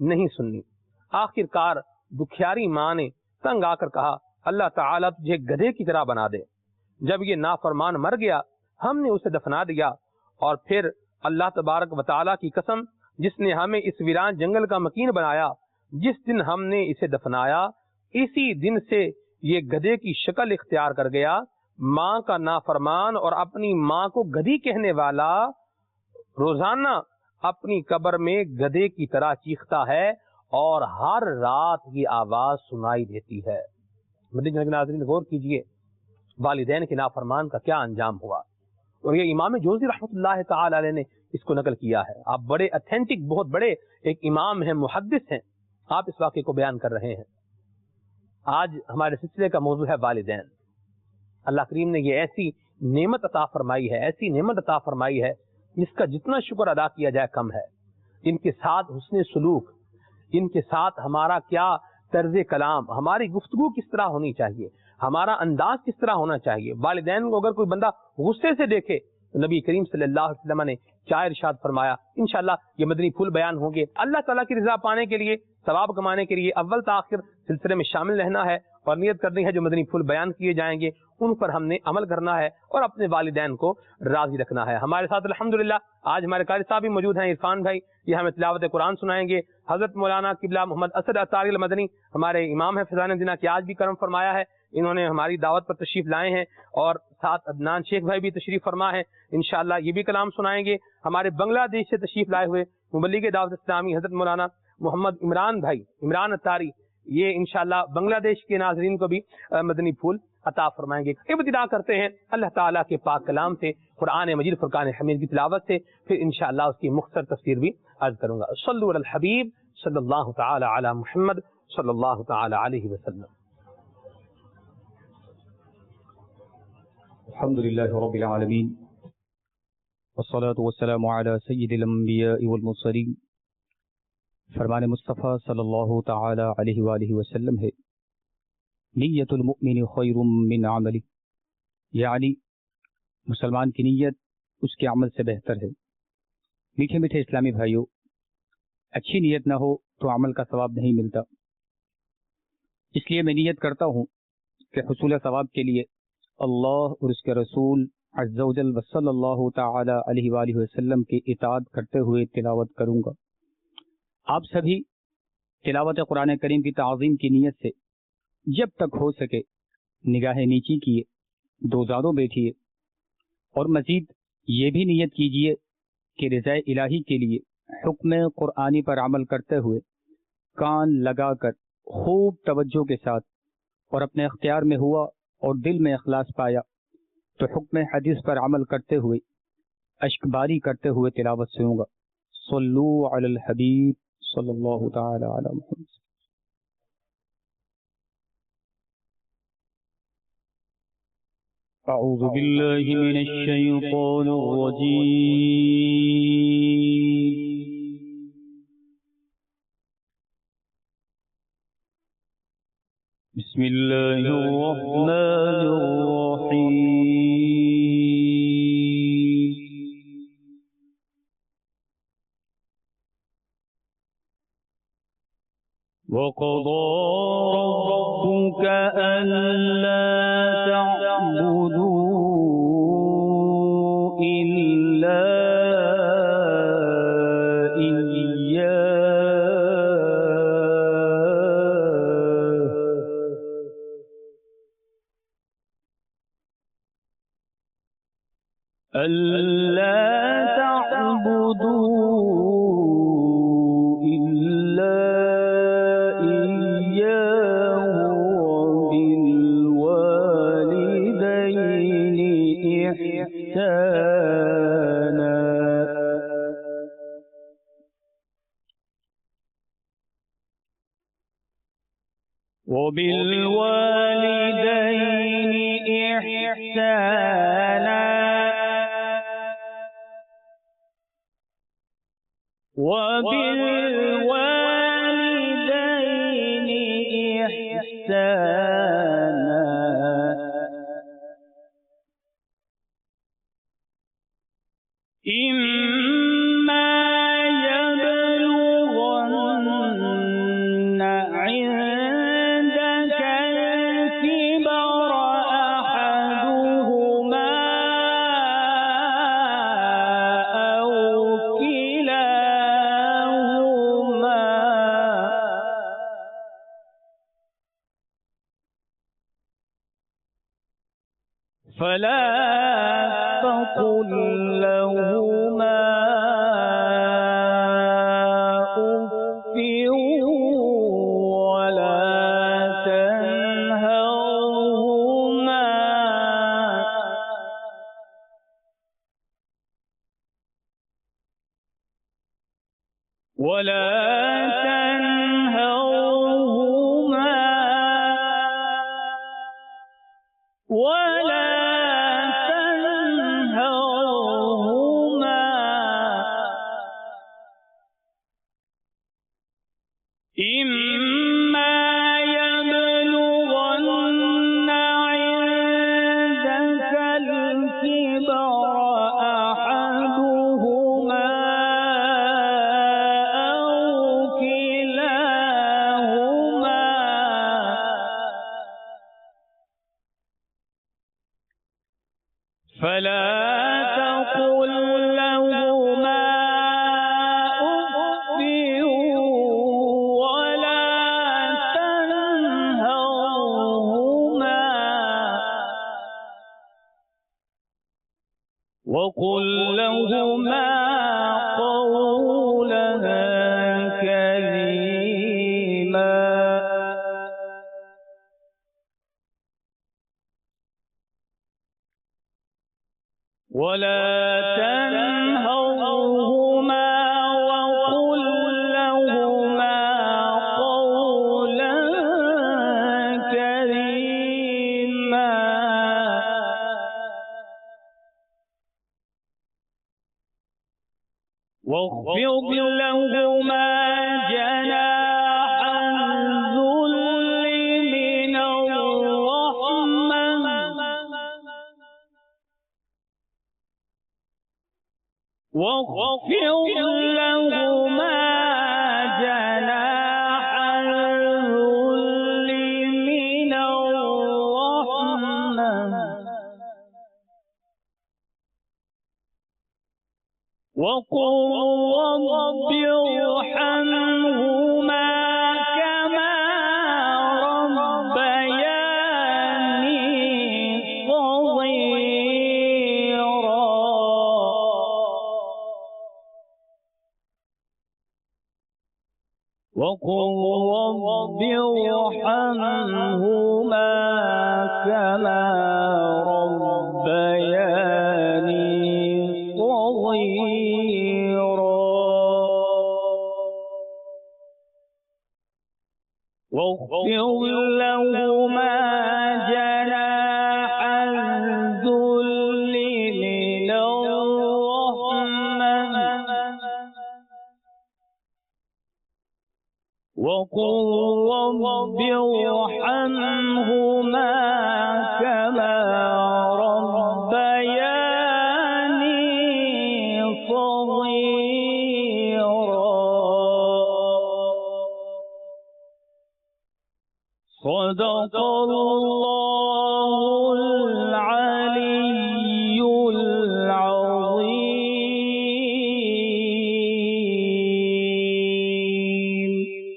نہیں سننی۔ آخر کار دکھیاری ماں نے تنگ آ کر کہا اللہ تعالیٰ تجھے گدھے کی طرح بنا دے۔ جب یہ نافرمان مر گیا ہم نے اسے دفنا دیا، اور پھر اللہ تبارک و تعالیٰ کی قسم جس نے ہمیں اس ویران جنگل کا مکین بنایا، جس دن ہم نے اسے دفنایا اسی دن سے یہ گدھے کی شکل اختیار کر گیا۔ ماں کا نافرمان اور اپنی ماں کو گدھی کہنے والا روزانہ اپنی قبر میں گدھے کی طرح چیختا ہے اور ہر رات یہ آواز سنائی دیتی ہے۔ مدنی کے ناظرین غور کیجئے والدین کے نافرمان کا کیا انجام ہوا، اور یہ امام جوزی رحمۃ اللہ تعالی علیہ نے اس کو نقل کیا ہے۔ آپ بڑے اتھینٹک، بہت بڑے ایک امام ہیں، محدث ہیں، آپ اس واقعے کو بیان کر رہے ہیں۔ آج ہمارے سلسلے کا موضوع ہے والدین۔ اللہ کریم نے یہ ایسی نعمت عطا فرمائی ہے، ایسی نعمت عطا فرمائی ہے جس کا جتنا شکر ادا کیا جائے کم ہے۔ ان کے ساتھ حسن سلوک، ان کے ساتھ ہمارا کیا طرز کلام، ہماری گفتگو کس طرح ہونی چاہیے، ہمارا انداز کس طرح ہونا چاہیے۔ والدین کو اگر کوئی بندہ غصے سے دیکھے تو نبی کریم صلی اللہ علیہ وسلم نے کیا ارشاد فرمایا؟ انشاءاللہ یہ مدنی پھول بیان ہوں گے۔ اللہ تعالیٰ کی رضا پانے کے لیے، ثواب کمانے کے لیے اول تاخیر سلسلے میں شامل رہنا ہے، اور نیت کرنی ہے جو مدنی پھول بیان کیے جائیں گے ان پر ہم نے عمل کرنا ہے اور اپنے والدین کو راضی رکھنا ہے۔ ہمارے ساتھ الحمدللہ آج ہمارے قاری صاحب بھی موجود ہیں، عرفان بھائی، یہ ہمیں تلاوت قرآن سنائیں گے۔ حضرت مولانا قبلہ محمد اسد اطاری المدنی ہمارے امام ہیں فیضان الدین کی آج بھی کرم فرمایا ہے، انہوں نے ہماری دعوت پر تشریف لائے ہیں، اور ساتھ عدنان شیخ بھائی بھی تشریف فرما ہے، انشاءاللہ یہ بھی کلام سنائیں گے۔ ہمارے بنگلہ دیش سے تشریف لائے ہوئے مبلغ دعوت اسلامی حضرت مولانا محمد عمران بھائی، عمران اطاری، یہ انشاءاللہ بنگلہ دیش کے ناظرین کو بھی مدنی پھول عطا فرمائیں گے۔ ابتدا کرتے ہیں اللہ تعالیٰ کے پاک کلام سے، قرآن مجید فرقان حمید کی تلاوت سے، پھر انشاءاللہ اس کی مختصر تفسیر بھی عرض کروں گا۔ صلو علی الحبیب صلی اللہ تعالی علی محمد صلی اللہ تعالی علیہ وسلم۔ الحمدللہ رب العالمین، والصلاة والسلام علی سید الانبیاء والمرسلین۔ فرمان مصطفیٰ صلی اللہ تعالی علیہ وآلہ وسلم ہے، نیت المؤمن خیر من عمل، یعنی مسلمان کی نیت اس کے عمل سے بہتر ہے۔ میٹھے میٹھے اسلامی بھائیوں، اچھی نیت نہ ہو تو عمل کا ثواب نہیں ملتا، اس لیے میں نیت کرتا ہوں کہ حصول ثواب کے لیے اللہ اور اس کے رسول عز و جل صلی اللہ تعالی علیہ وآلہ وسلم کی اطاعت کرتے ہوئے تلاوت کروں گا۔ آپ سبھی تلاوت قرآن کریم کی تعظیم کی نیت سے جب تک ہو سکے نگاہیں نیچی کیے، دو زانوں بیٹھیے، اور مزید یہ بھی نیت کیجیے کہ رضا الہی کے لیے حکم قرآنی پر عمل کرتے ہوئے کان لگا کر خوب توجہ کے ساتھ اور اپنے اختیار میں ہوا اور دل میں اخلاص پایا تو حکم حدیث پر عمل کرتے ہوئے اشک باری کرتے ہوئے تلاوت سنوں گا۔ صلو علی الحبیب صلی اللہ تعالی علی محمد۔ اعوذ باللہ من الشیطان الرجیم، بسم اللہ الرحمن الرحیم۔ وَقَضَى رَبُّكَ أَلَّا تَعْبُدُوا إِلَّا وبالوالدين إحسانا وبالوالدين إحسانا إما يبلغن فلا تقل لهما أف ولا تنهرهما إما يبلغن عندك الكبر أحدهما أو كلاهما فلا تقل لهما أف ولا تنهرهما وقل لهما قولا كريما ولا تنهرهما وقل لهما قولا كريما واخفض لهما جناح الذل من الرحمة واخفض لهما جناح الذل من الرحمة وقل رب ارحمهما كما ربياني صغيرا وقل رب ارحمهما كما ربياني صغيرا واخفض لهما جناح الذل من الرحمة وقل رب ارحمهما كما ربياني صغيرا صدق الله العلي العظيم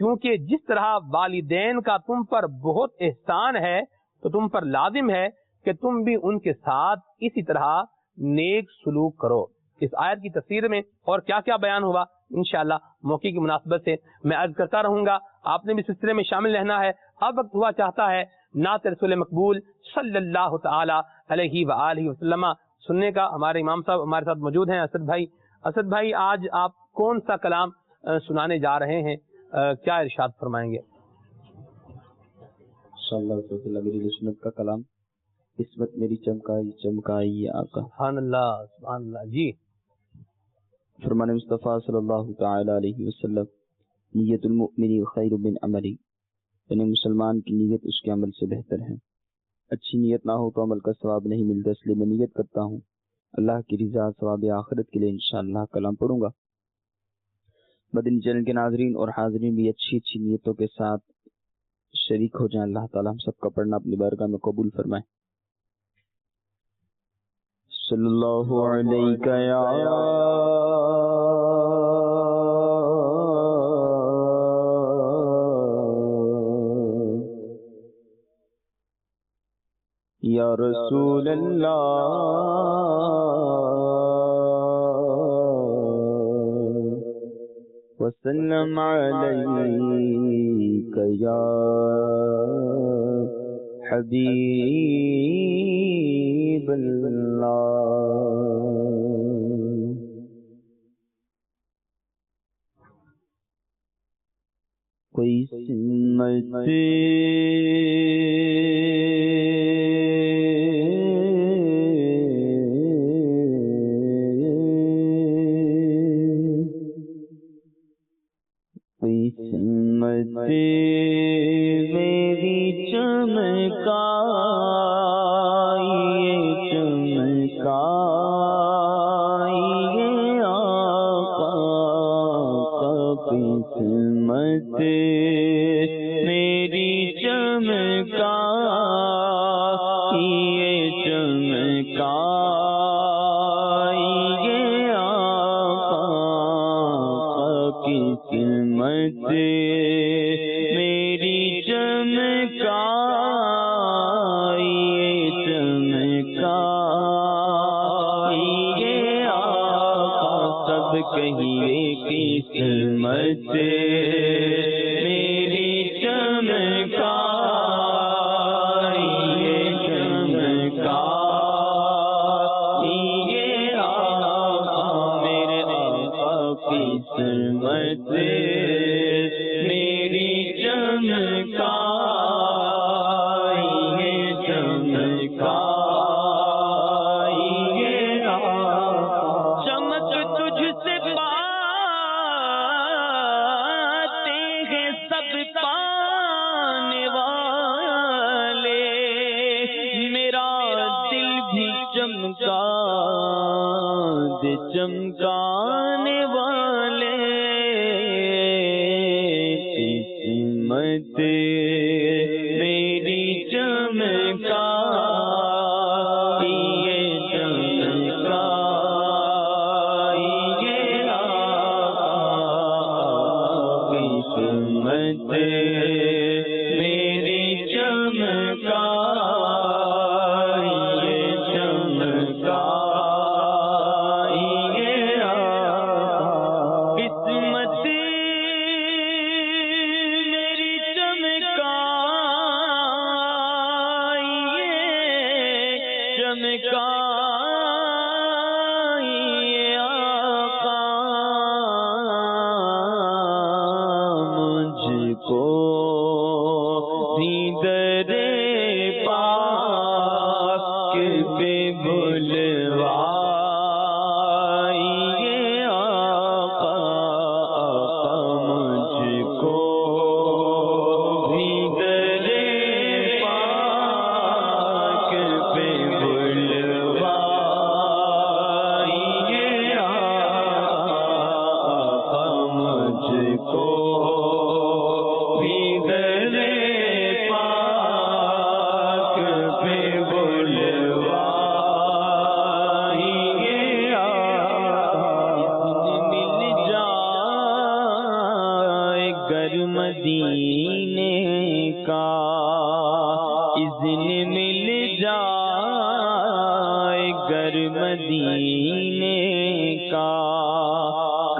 کیونکہ جس طرح والدین کا تم پر بہت احسان ہے تو تم پر لازم ہے کہ تم بھی ان کے ساتھ اسی طرح نیک سلوک کرو۔ اس آیت کی تفسیر میں اور کیا کیا بیان ہوا انشاءاللہ موقع کی مناسبت سے میں عرض کرتا رہوں گا، آپ نے بھی سلسلے میں شامل رہنا ہے۔ اب وقت ہوا چاہتا ہے نعت رسول مقبول صلی اللہ تعالی علیہ وآلہ وسلم سننے کا۔ ہمارے امام صاحب ہمارے ساتھ موجود ہیں، اسد بھائی۔ اسد بھائی، آج آپ کون سا کلام سنانے جا رہے ہیں، کیا ارشاد فرمائیں گے؟ انشاءاللہ میری سنت کا کلام، قسمت میری چمکائی چمکائی آقا۔ سبحان اللہ، سبحان اللہ۔ جی، فرمان مصطفیٰ صلی اللہ تعالی علیہ وسلم، نیت المؤمن خیر من عملی، یعنی مسلمان کی نیت اس کے عمل سے بہتر ہے۔ اچھی نیت نہ ہو تو عمل کا ثواب نہیں ملتا، اس لیے میں نیت کرتا ہوں اللہ کی رضا ثواب آخرت کے لیے انشاءاللہ کلام پڑھوں گا۔ مدنی چینل کے ناظرین اور حاضرین بھی اچھی اچھی نیتوں کے ساتھ شریک ہو جائیں، اللہ تعالی ہم سب کا پڑھنا اپنی بارگاہ میں قبول فرمائے۔ صلی اللہ علیہ یا رسول اللہ، وسلم علیک یا حبیب اللہ۔ کوئی سمت میری چمکائیے چمکائیے آقا کا قسمت، میری چمکائیے چمکائیے آقا کا قسمت، میری چمکائیے چمکائیے آقا، سب کہیے قسمت، میری چمکائیے چمکائیے آقا، میرے آقا قسمت، میری چمکائیے چمکائیے آقا، چمک تجھ سے پاتے ہیں سب پانے والے، میرا دل بھی چمکا دے چمکانے والے، قسمت میری چمکائیے چمکائیے آقا، قسمت میری چمکائیے چمکائیے آقا، قسمت میری چمکائیے چمکائیے آقا، مجھ کو مدینے کا اذن مل جائے، گر مدینے کا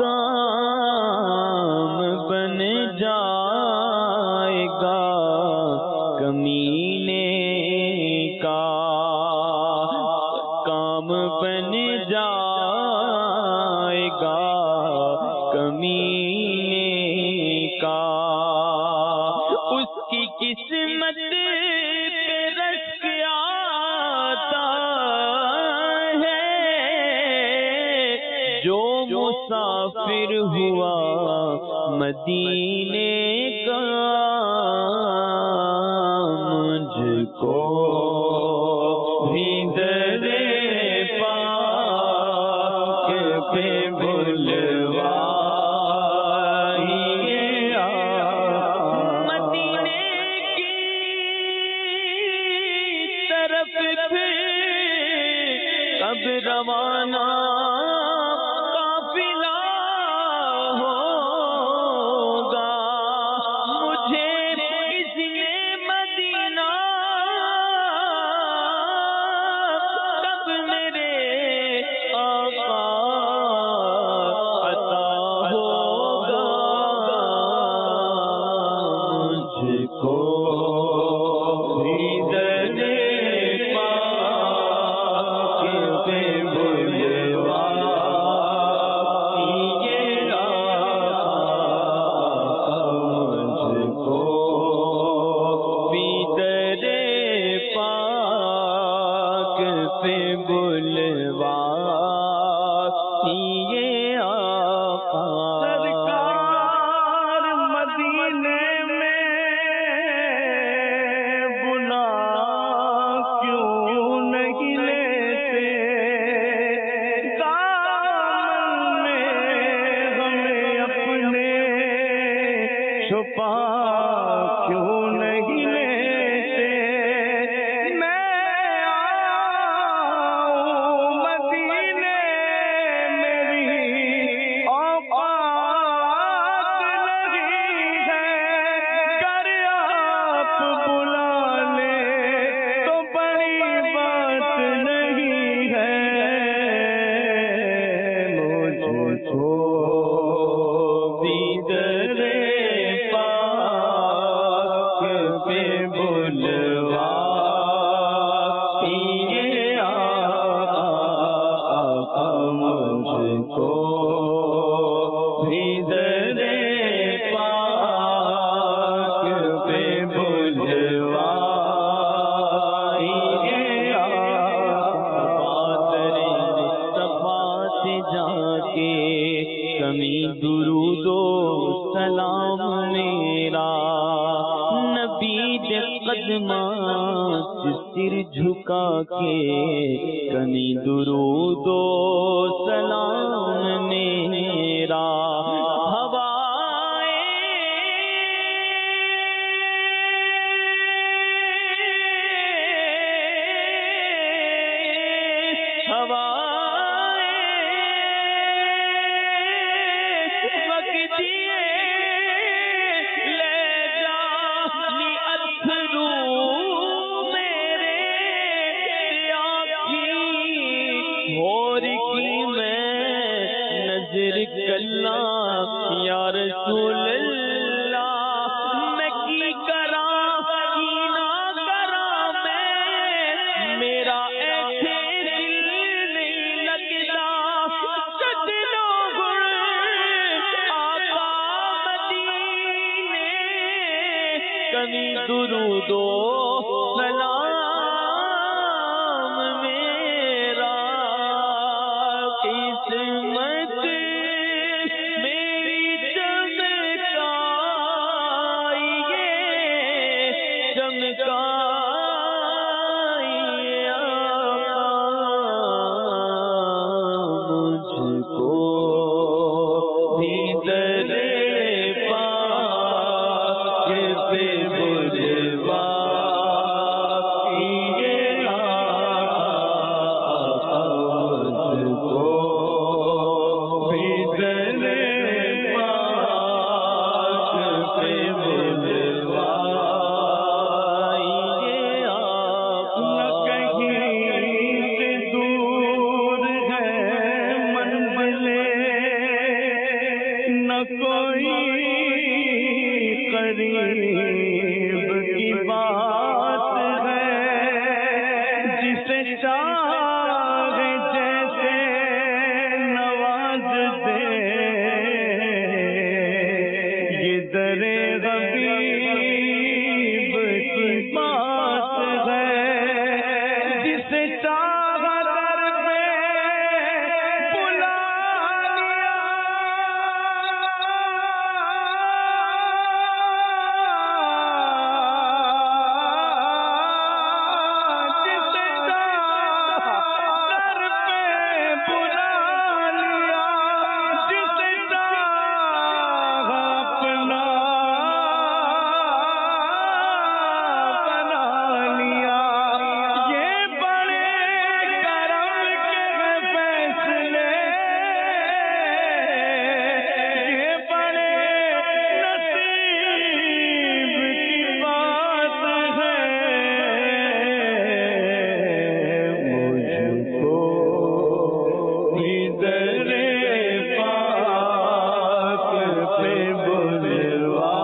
کام بن جائے گا، کمینے کا کام بن جائے گا، کمینے کا اس کی قسمت پہ رزق آتا ہے، جو مسافر ہوا مدینے کا، مجھ کو بھی در پاک پہ بلوائیے مدینے کی طرف پھر اب روانہ قافلہ ہوگا، مجھے اذن مدینہ تب میرے آقا عطا ہوگا، مجھ کو بھی در پاک پہ بلوائیے مجھ کو بھی در پاک پہ بلوائیے آقا۔ سرکار مدینے میں بلا کیوں نہیں لیتے، دامن میں ہمیں اپنے چھپا کیوں نہیں لیتے، میں آؤں مدینے میری اوقات نہیں ہے، گر آپ بلا لیں تو بڑی بات نہیں ہے، مجھ کو بھی در پاک پہ بلوائیے آقا، مجھ کو بھی در پاک پہ بلوائیے آقا۔ در مصطفیٰ سے جا کے کمی درود و سلام میرا، نبی دے قدماں سے سر جھکا کے کمی درود و سلام میرا، یا رسول اللہ میں کی کراں کی نہ کراں میں، میرا ایسے دل نہیں لگتا، سجدوں گل آقا مدینے، کمی درود و سلام میرا، قسمت مجھ کو بھی در پاک پہ بلوائیے آقا، مجھ کو بھی در پاک پہ کوئی قریب کی بات ہے، جسے چاہے جیسے نواز دے، یہ در غریب کی بات ہے، جسے چاہا در پہ بلا لیا، جسے چاہا در پہ بلا لیا، جسے چاہا اپنا بنا لیا، یہ بڑے کرم کے فیصلے، یہ بڑے نصیب کی بات ہے، مجھ کو ادھر پاک پہ بلوا،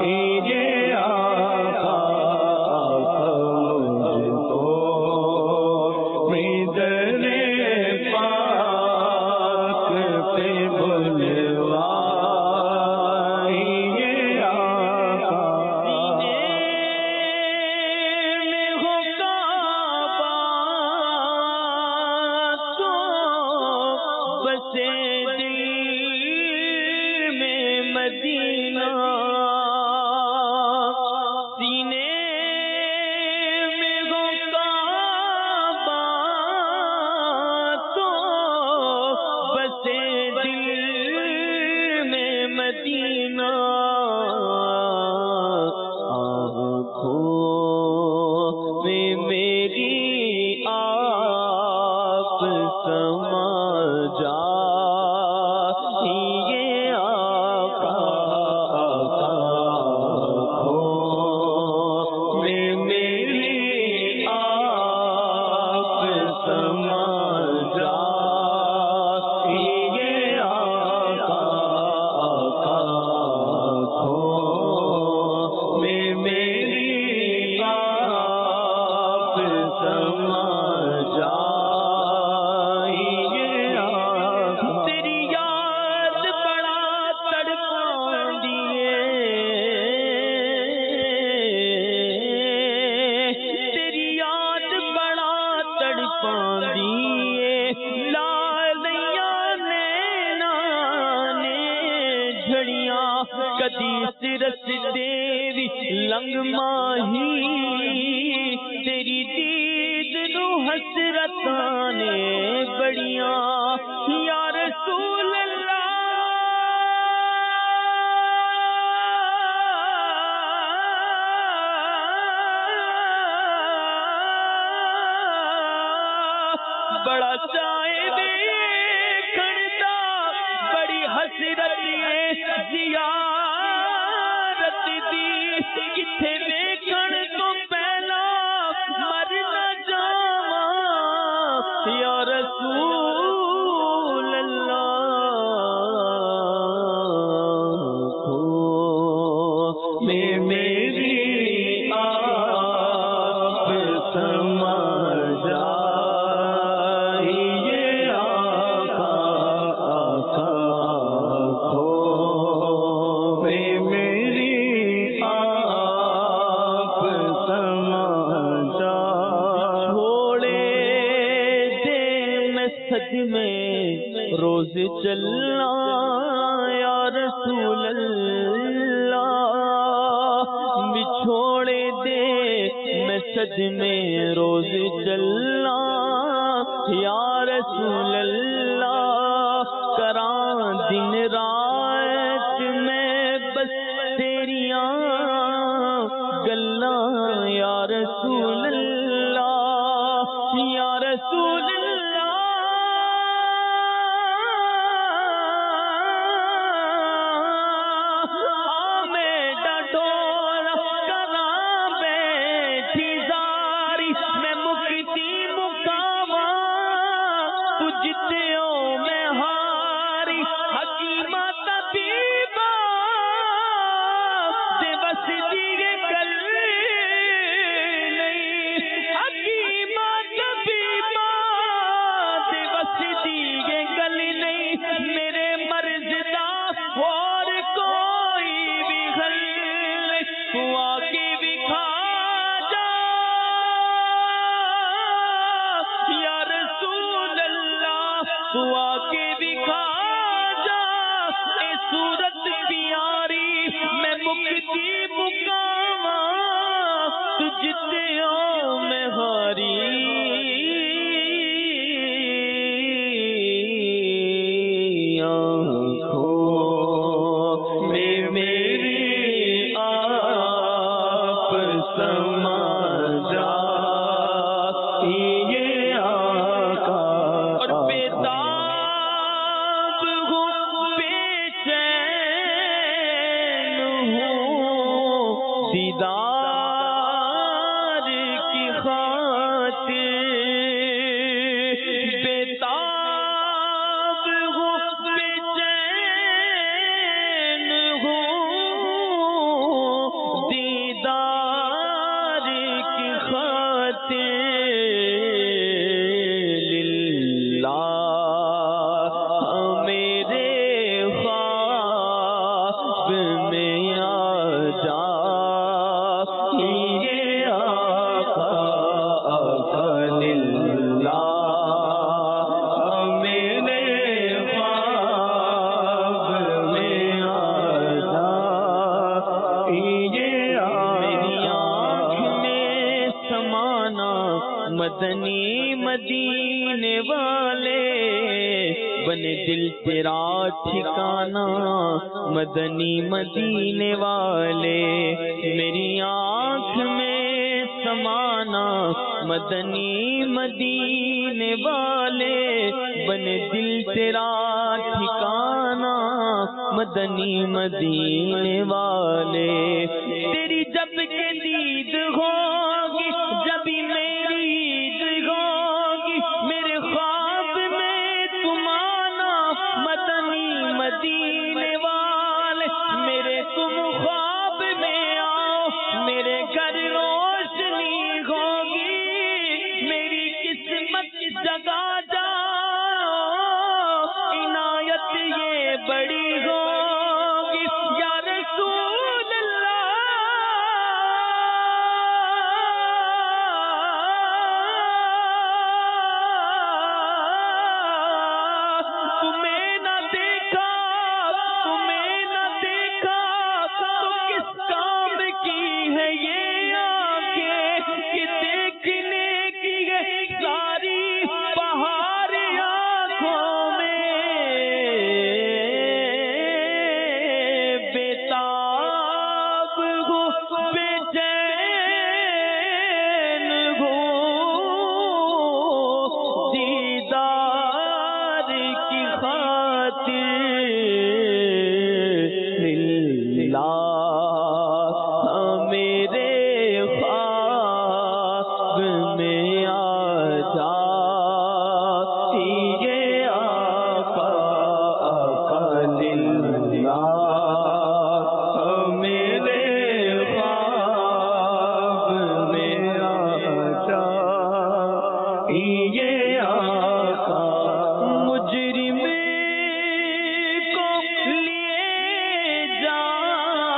یہ آقا مجھ کو ادھر پاک پہ بلوا، یہ آقا میں ہو کعبہ تو بسے دل میں مدینہ، سینے میں ہو کعبہ تو بسے دل میں مدینہ، آنکھوں میں میری آپ سما جا، یہ آقا آنکھوں میں میری آپ سما جا، یہ آقا آنکھوں میں میری آپ سما جا، یہ آقا تیری یاد بڑا تڑپاندی ہے، تیری یاد بڑا تڑپاندی ہے، لالیاں نینا نے جھڑیاں کدی سرس دیوی لنگ ماہی، تیری دید نو حسرتاں نے بڑیاں، یا رسول اللہ، بڑا چاہے دیکھن دا، بڑی حسرت ہے زیارت دی، کتھے دیکھن تو پہلا مر نہ جاواں، یا رسول اللہ، میں میری آپ سما جا، یہ آقا آنکھوں میں میری آپ سما جا، چھوڑے دے میں صدمے روز چلنا، یا رسول اللہ، بچھوڑے دے میں صدمے روز چلنا، یا رسول اللہ، کراں دن رات میں بس تیریاں گلاں، یا رسول اللہ، یا رسول اللہ، میں ڈڈولا کراں بیٹھی زاری، میں مکتی مکاواں تجھ تے او میں ہاری، حق حکیمہ طبیبہ دے بس دیگے کل نہیں، حکیمہ طبیبہ دے بس دیگے کل نہیں، میرے مرض دا اور کوئی بھی حل نہیں، تو آگے بھی کھا جا یا رسول اللہ، تو آگے بھی کھا جا، اے صورت پیاری میں مکتی مکاواں، تجھتے ہوں میں ہاری آنکھوں میں میری آپ سما جا، یہ آقا اور بیتاب ہوں بے چین ہوں دیدار کی خاطر، بیتاب ہوں بے چین ہوں دیدار کی خاطر، للہ میرے خواب میں آ جا، یہ آقا للہ میرے خواب میں آ جا، یہ میری آنکھ میں سمانا مدنی مدینے والے، بنے دل تیرا ٹھکانا مدنی مدینے والے، میری آنکھ میں سمانا مدنی مدینے والے، بنے دل تیرا ٹھکانا مدنی مدینے والے، تیری جب کے دید ہوگی جبھی میری عید ہوگی، میرے خواب میں تم آنا مدنی مدینے والے، میرے تم خواب میں آؤ، میرے گھر روشنی ہوگی، میری قسمت جگا جاؤ، عنایت یہ بڑی ہوگی یا رسول اللہ، تمہیں نہ دیکھا تو کس کام کی ہے یہ آنکھیں کہ دیکھنے کی ہے ساری بہار آنکھوں میں، بیتاب ہوں بے چین ہوں دیدار کی خاطر، للہ میرے خواب میں آ جا، یہ آقا للہ میرے خواب میں آ جا، یہ آقا مجرم کو لیے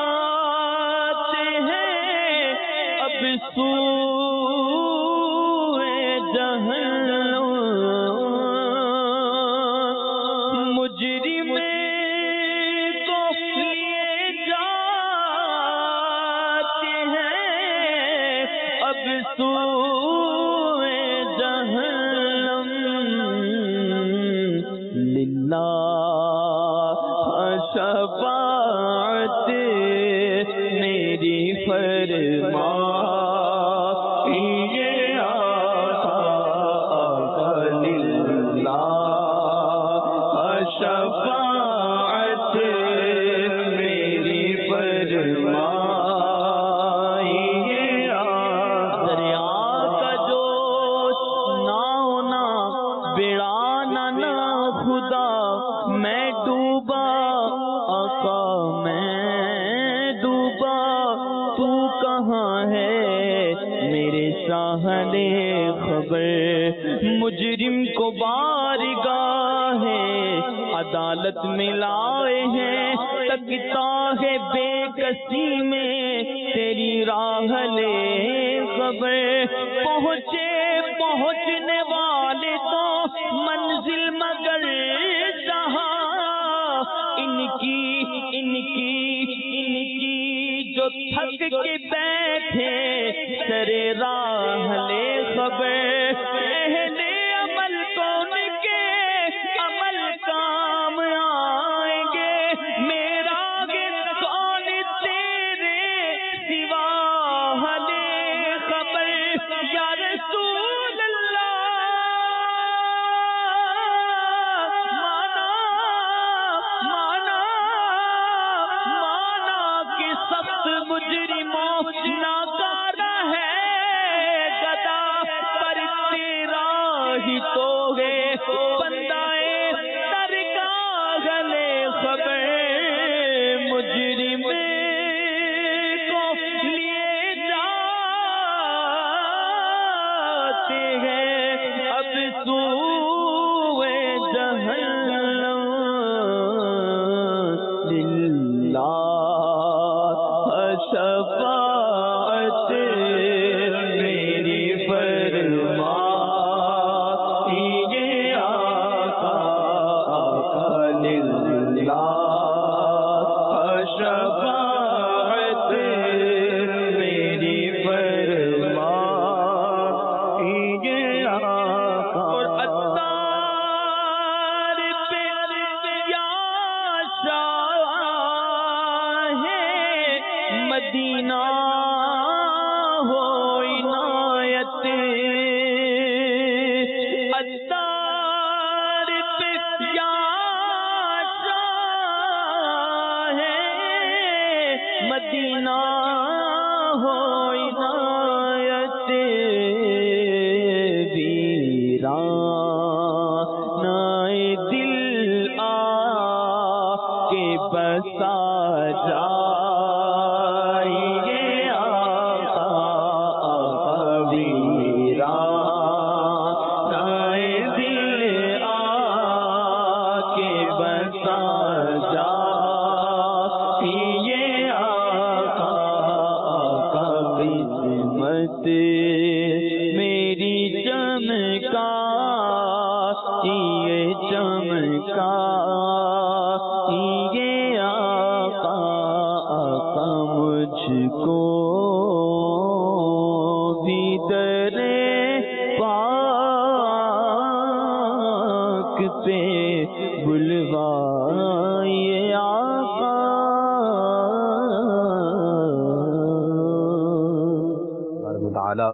جاتے ہیں اب سوئے جہنم، مجرم کو لیے جاتے ہیں اب سوئے جہنم، للہ شفاعت میری فرما، یہ آقا للہ شفاعت میری فرما، یہ دریا کا جوش نہ ہونا بیڑا نہ خدا میں ڈوبا آقا میں ڈوبا، تو کہاں ہے میرے ساحل خبر؟ مجرم کو بارگاہ عدالت میں لائے ہیں، تکتا ہے بے کسی میں تیری راہ لے خبر۔ پہنچنے والے تو منزل مگر جہاں ان کی جو تھک کے بیٹھے سرے راہ لے خبر۔ اہل عمل کون کے عمل کام آئیں گے، میرا کون تیرے سوا لے خبر۔ یا رسول اللہ مانا کہ سخت مجرموں ناکارہ ہے گدا، پر تیرا ہی تو ہے بندائے درگاہ لے خبر۔ مجرم کو لیے جاتے ہیں اب سوئے جہنم، للہ شفاعت میری فرما، یہ آقا للہ شفاعت میری فرما، یہ آقا۔ اور عطار پہ یا شاہ مدینہ ہو عنایت، عطار پہ یا شاہ مدینہ ہو عنایت، ویرانہ دل آ کے بسا جائیے آقا، ویرانہ دل آ کے بسا جائیے آقا، قسمت میری چمکا، یہ چمکا یہ آقا، مجھ کو بھی در پاک پہ بلوائیے آقا۔ تبارک و تعالی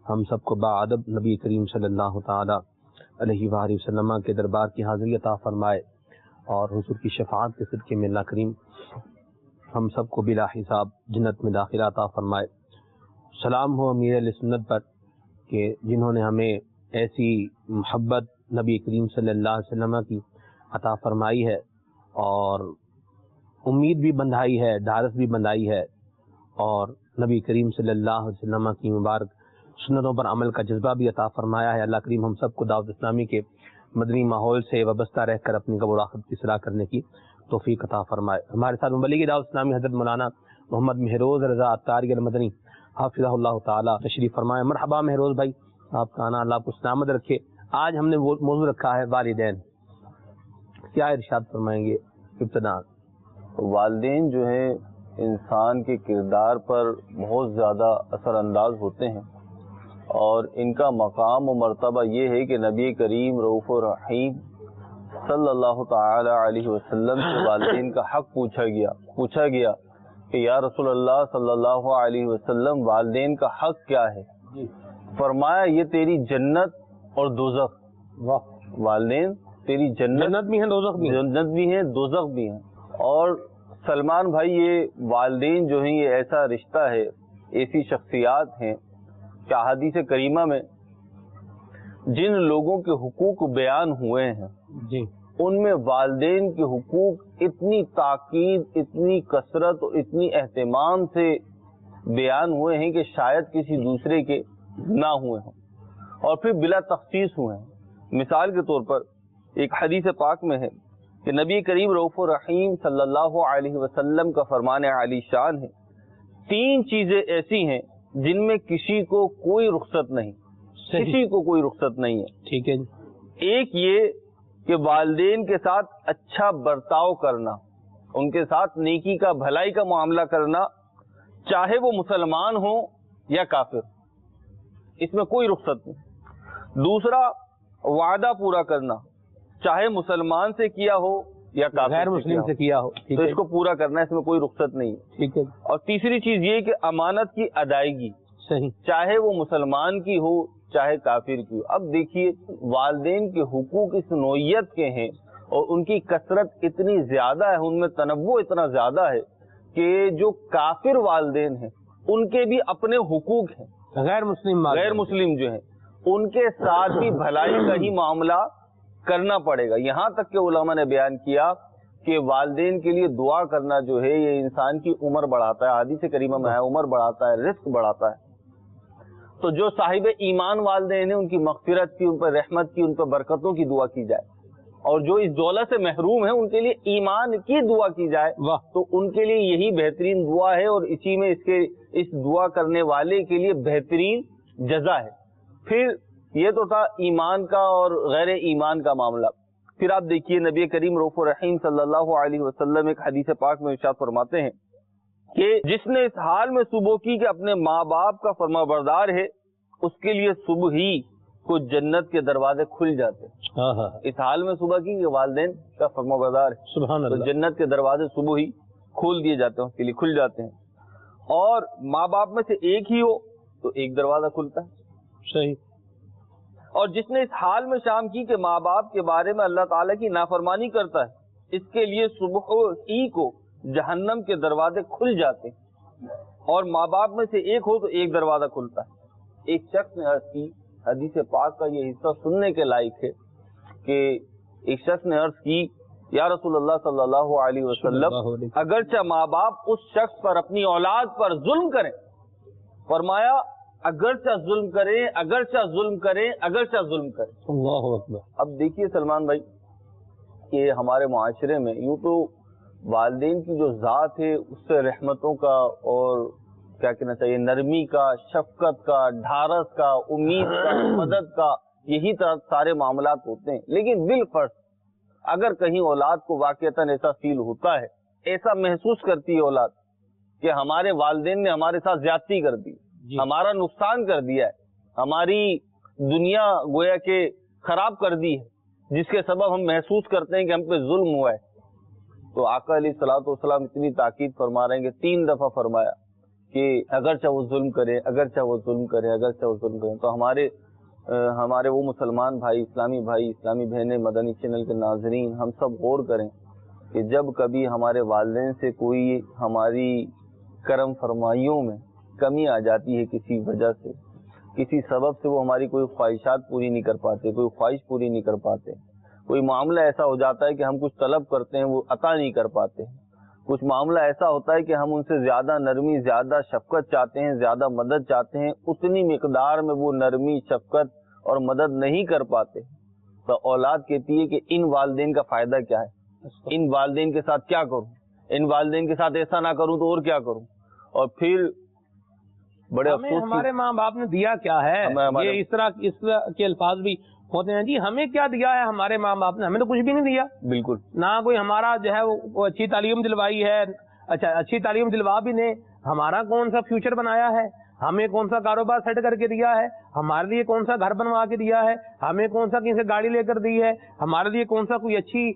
ہم سب کو باادب نبی کریم صلی اللہ تعالی علیہ وآلہ وسلم کے دربار کی حاضری عطا فرمائے، اور حضور کی شفاعت کے صدقے میں اللہ کریم ہم سب کو بلا حساب جنت میں داخلہ عطا فرمائے۔ سلام ہو امیر اہل سنت پر کہ جنہوں نے ہمیں ایسی محبت نبی کریم صلی اللہ علیہ وسلم کی عطا فرمائی ہے، اور امید بھی بندھائی ہے، ڈھارس بھی بندھائی ہے، اور نبی کریم صلی اللہ علیہ وسلم کی مبارک سنتوں پر عمل کا جذبہ بھی عطا فرمایا ہے۔ اللہ کریم ہم سب کو دعوت اسلامی کے مدنی ماحول سے وابستہ رہ کر اپنی قبر و آخرت کی اصلاح کرنے کی توفیق عطا فرمائے۔ ہمارے ساتھ مبلغ دعوت اسلامی حضرت مولانا محمد مہروز رضا عطاری المدنی حافظہ اللہ تعالی تشریف فرمائے۔ مرحبا مہروز بھائی، آپ کا آنا اللہ آپ کو سلامت رکھے۔ آج ہم نے وہ موضوع رکھا ہے والدین، کیا ارشاد فرمائیں گے ابتداء؟ والدین جو ہیں انسان کے کردار پر بہت زیادہ اثر انداز ہوتے ہیں، اور ان کا مقام و مرتبہ یہ ہے کہ نبی کریم رؤوف الرحیم صلی اللہ تعالی علیہ وسلم سے والدین کا حق پوچھا گیا کہ یا رسول اللہ صلی اللہ علیہ وسلم والدین کا حق کیا ہے؟ فرمایا یہ تیری جنت اور دوزخ۔ والدین تیری جنت بھی ہیں، دوزخ بھی ہیں، جنت بھی ہیں، دوزخ بھی ہیں۔ اور سلمان بھائی یہ والدین جو ہیں یہ ایسا رشتہ ہے، ایسی شخصیات ہیں کہ احادیث کریمہ میں جن لوگوں کے حقوق بیان ہوئے ہیں جی ان میں والدین کے حقوق اتنی تاکید، اتنی کثرت اور اتنی اہتمام سے بیان ہوئے ہیں کہ شاید کسی دوسرے کے نہ ہوئے ہوں، اور پھر بلا تخصیص ہوئے ہیں۔ مثال کے طور پر ایک حدیث پاک میں ہے کہ نبی کریم رؤوف الرحیم صلی اللہ علیہ وسلم کا فرمان عالی شان ہے، 3 چیزیں ایسی ہیں جن میں کسی کو کوئی رخصت نہیں، کسی کو کوئی رخصت نہیں ہے۔ ٹھیک ہے جی۔ ایک یہ کہ والدین کے ساتھ اچھا برتاؤ کرنا، ان کے ساتھ نیکی کا، بھلائی کا معاملہ کرنا، چاہے وہ مسلمان ہو یا کافر، اس میں کوئی رخصت نہیں۔ دوسرا، وعدہ پورا کرنا، چاہے مسلمان سے کیا ہو یا کافر غیر مسلم سے کیا ہو، تو اس کو پورا کرنا، اس میں کوئی رخصت نہیں۔ ٹھیک ہے۔ اور تیسری چیز یہ کہ امانت کی ادائیگی، صحیح، چاہے وہ مسلمان کی ہو چاہے کافر کی ہو۔ اب دیکھیے والدین کے حقوق اس نوعیت کے ہیں اور ان کی کثرت اتنی زیادہ ہے، ان میں تنوع اتنا زیادہ ہے کہ جو کافر والدین ہیں ان کے بھی اپنے حقوق ہیں، غیر مسلم جو ہیں ان کے ساتھ بھی بھلائی کا ہی معاملہ کرنا پڑے گا۔ یہاں تک کہ علماء نے بیان کیا کہ والدین کے لیے دعا کرنا جو ہے یہ انسان کی عمر بڑھاتا ہے، حدیث کریمہ میں ہے عمر بڑھاتا ہے، رزق بڑھاتا ہے۔ تو جو صاحب ایمان والدین ہیں ان کی مغفرت کی، ان پر رحمت کی، ان پر برکتوں کی دعا کی جائے، اور جو اس دولت سے محروم ہیں ان کے لیے ایمان کی دعا کی جائے، تو ان کے لیے یہی بہترین دعا ہے، اور اسی میں اس دعا کرنے والے کے لیے بہترین جزا ہے۔ پھر یہ تو تھا ایمان کا اور غیر ایمان کا معاملہ۔ پھر آپ دیکھیے نبی کریم رؤوف الرحیم صلی اللہ علیہ وسلم ایک حدیث پاک میں ارشاد فرماتے ہیں کہ جس نے اس حال میں صبح کی کہ اپنے ماں باپ کا فرمانبردار ہے، اس کے لیے صبح ہی کو جنت کے دروازے کھل جاتے ہیں۔ اس حال میں صبح کی کہ والدین کا فرمانبردار ہے، سبحان اللہ، تو جنت کے دروازے صبح ہی کھول دیے جاتے ہیں، اس کے لیے کھل جاتے ہیں۔ اور ماں باپ میں سے ایک ہی ہو تو ایک دروازہ کھلتا ہے۔ صحیح۔ اور جس نے اس حال میں شام کی کہ ماں باپ کے بارے میں اللہ تعالیٰ کی نافرمانی کرتا ہے، اس کے لیے صبح ہی کو جہنم کے دروازے کھل جاتے ہیں، اور ماں باپ میں سے ایک ہو تو ایک دروازہ کھلتا ہے۔ ایک شخص نے عرض کی، حدیث پاک کا یہ حصہ سننے کے لائق ہے، کہ ایک شخص نے عرض کی یا رسول اللہ صلی اللہ علیہ وسلم، اگرچہ ماں باپ اس شخص پر، اپنی اولاد پر ظلم کریں، فرمایا اگرچہ ظلم کریں، اگرچہ ظلم کریں، اگرچہ ظلم کریں۔ اللہ اکبر۔ اب دیکھیے سلمان بھائی کہ ہمارے معاشرے میں یوں تو والدین کی جو ذات ہے اس سے رحمتوں کا اور کیا کہنا چاہیے نرمی کا، شفقت کا، ڈھارس کا، امید کا، مدد کا، یہی طرح سارے معاملات ہوتے ہیں، لیکن بالفرض اگر کہیں اولاد کو واقعتاً ایسا فیل ہوتا ہے، ایسا محسوس کرتی ہے اولاد کہ ہمارے والدین نے ہمارے ساتھ زیادتی کر دی، ہمارا نقصان کر دیا ہے، ہماری دنیا گویا کہ خراب کر دی ہے، جس کے سبب ہم محسوس کرتے ہیں کہ ہم پہ ظلم ہوا ہے، تو آقا علیہ الصلوۃ والسلام اتنی تاکید فرما رہے ہیں کہ 3 دفعہ فرمایا کہ اگرچہ وہ ظلم کریں، اگرچہ وہ ظلم کریں، اگرچہ وہ ظلم کریں۔ تو ہمارے وہ مسلمان بھائی، اسلامی بہنیں، مدنی چینل کے ناظرین، ہم سب غور کریں کہ جب کبھی ہمارے والدین سے کوئی ہماری کرم فرمائیوں میں کمی آ جاتی ہے، کسی وجہ سے، کسی سبب سے وہ ہماری کوئی خواہشات پوری نہیں کر پاتے، کوئی خواہش پوری نہیں کر پاتے، کوئی معاملہ ایسا ہو جاتا ہے کہ ہم کچھ طلب کرتے ہیں وہ عطا نہیں کر پاتے، کچھ معاملہ ایسا ہوتا ہے کہ ہم ان سے زیادہ نرمی، زیادہ شفقت چاہتے ہیں، زیادہ مدد چاہتے ہیں، اتنی مقدار میں وہ نرمی، شفقت اور مدد نہیں کر پاتے، تو اولاد کہتی ہے کہ ان والدین کا فائدہ کیا ہے، ان والدین کے ساتھ کیا کروں، ان والدین کے ساتھ ایسا نہ کروں تو اور کیا کروں۔ اور پھر بڑے افسوس ہمارے ماں باپ نے دیا کیا ہے، یہ اس طرح کے الفاظ بھی ہوتے ہیں، جی ہمیں کیا دیا ہے ہمارے ماں باپ نے، ہمیں تو کچھ بھی نہیں دیا، بالکل نہ کوئی ہمارا جو ہے وہ اچھی تعلیم دلوائی ہے، اچھا اچھی تعلیم دلوا بھی نے، ہمارا کون سا فیوچر بنایا ہے، ہمیں کون سا کاروبار سیٹ کر کے دیا ہے، ہمارے لیے کون سا گھر بنوا کے دیا ہے، ہمیں کون سا کسی سے گاڑی لے کر دی ہے، ہمارے لیے کون سا کوئی اچھی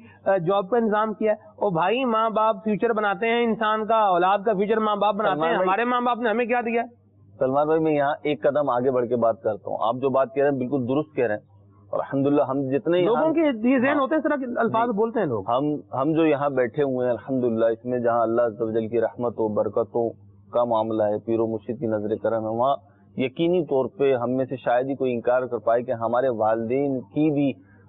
جاب کا انتظام کیا ہے۔ اور بھائی ماں باپ فیوچر بناتے ہیں انسان کا، اولاد کا فیوچر ماں باپ بناتے ہیں، ہمارے ماں باپ نے ہمیں کیا دیا ہے؟ سلمان بھائی میں یہاں ایک قدم آگے بڑھ کے بات کرتا ہوں، آپ جو بات کہہ رہے ہیں بالکل درست کہہ رہے ہیں، اور الحمدللہ ہم جتنے لوگوں کے ذہن ہوتے ہیں اس طرح کے الفاظ بولتے ہیں لوگ، ہم جو یہاں بیٹھے ہوئے ہیں الحمدللہ، اس میں جہاں اللہ عز و جل کی رحمت و برکتوں کا معاملہ ہے، پیر و مرشد کی نظر کرم ہے، وہاں یقینی طور پہ ہم میں سے شاید ہی کوئی انکار کر پائے کہ ہمارے والدین کی بھی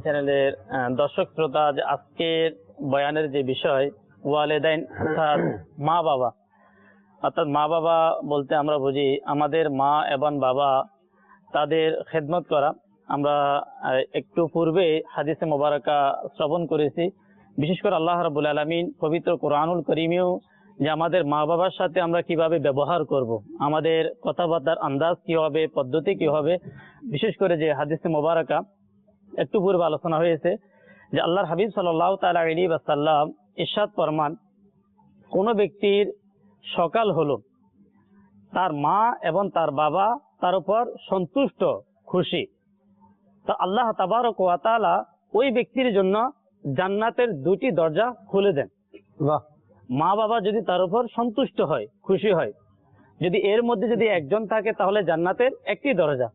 চ্যানেলের দর্শক শ্রোতা, আজকের বয়ানের যে বিষয় ওয়ালিদাইন অর্থাৎ মা বাবা, অর্থাৎ মা বাবা বলতে আমরা বুঝি আমাদের মা এবং বাবা তাদের খেদমত করা। আমরা একটু পূর্বে হাদিসে মোবারকা শ্রবণ করেছি, বিশেষ করে আল্লাহ রাব্বুল আলামিন পবিত্র কোরআনুল কারীমেও যে আমাদের মা বাবার সাথে আমরা কিভাবে ব্যবহার করব, আমাদের কথাবার্তার আন্দাজ কি হবে, পদ্ধতি কি হবে, বিশেষ করে যে হাদিসে মোবারকা একটু পূর্বে আলোচনা হয়েছে যে আল্লাহর হাবিব সাল্লাল্লাহু তাআলা আলাইহি ওয়াসাল্লাম ইরশাদ ফরমান, কোন ব্যক্তির সকাল হলো, তার মা এবং তার বাবা তার উপর সন্তুষ্ট খুশি, তো আল্লাহ তাবারক ওয়া তাআলা ওই ব্যক্তির জন্য জান্নাতের 2টি দরজা খুলে দেন। বাহ, মা বাবা যদি তার উপর সন্তুষ্ট হয়, খুশি হয়, যদি এর মধ্যে যদি একজন থাকে তাহলে জান্নাতের 1টি দরজা।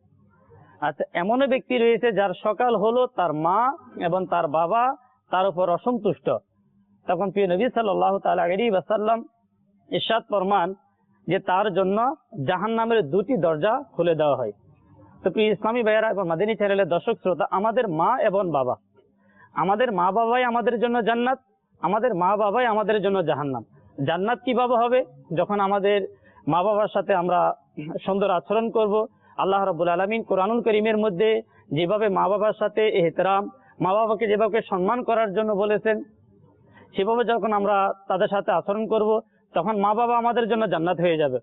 আচ্ছা, এমন ব্যক্তি রয়েছে যার সকাল হলো, তার মা এবং তার বাবা তার উপর অসন্তুষ্ট, তখন প্রিয় নবী সাল্লাল্লাহু তাআলা আলাইহি ওয়াসাল্লাম ইরশাদ ফরমান যে তার জন্য জাহান্নামের 2টি দরজা খুলে দেওয়া হয়। তো প্রিয় ইসলামী ভাইয়েরা এবং মাদানী চ্যানেলের দর্শক শ্রোতা, আমাদের মা এবং বাবা, আমাদের মা বাবাই আমাদের জন্য জান্নাত, আমাদের মা বাবাই আমাদের জন্য জাহান্নাম। জান্নাত কিভাবে হবে? যখন আমাদের মা বাবার সাথে আমরা সুন্দর আচরণ করব। আল্লাহ রাব্বুল আলামিন কোরআনুল কারীমের মধ্যে যেভাবে মা বাবার সাথে ইহতিরাম, মা বাবাকে যেভাবে সম্মান করার জন্য বলেছেন, সেভাবে যখন আমরা তাদের সাথে আচরণ করব তখন মা বাবা আমাদের জন্য জান্নাত হয়ে যাবে।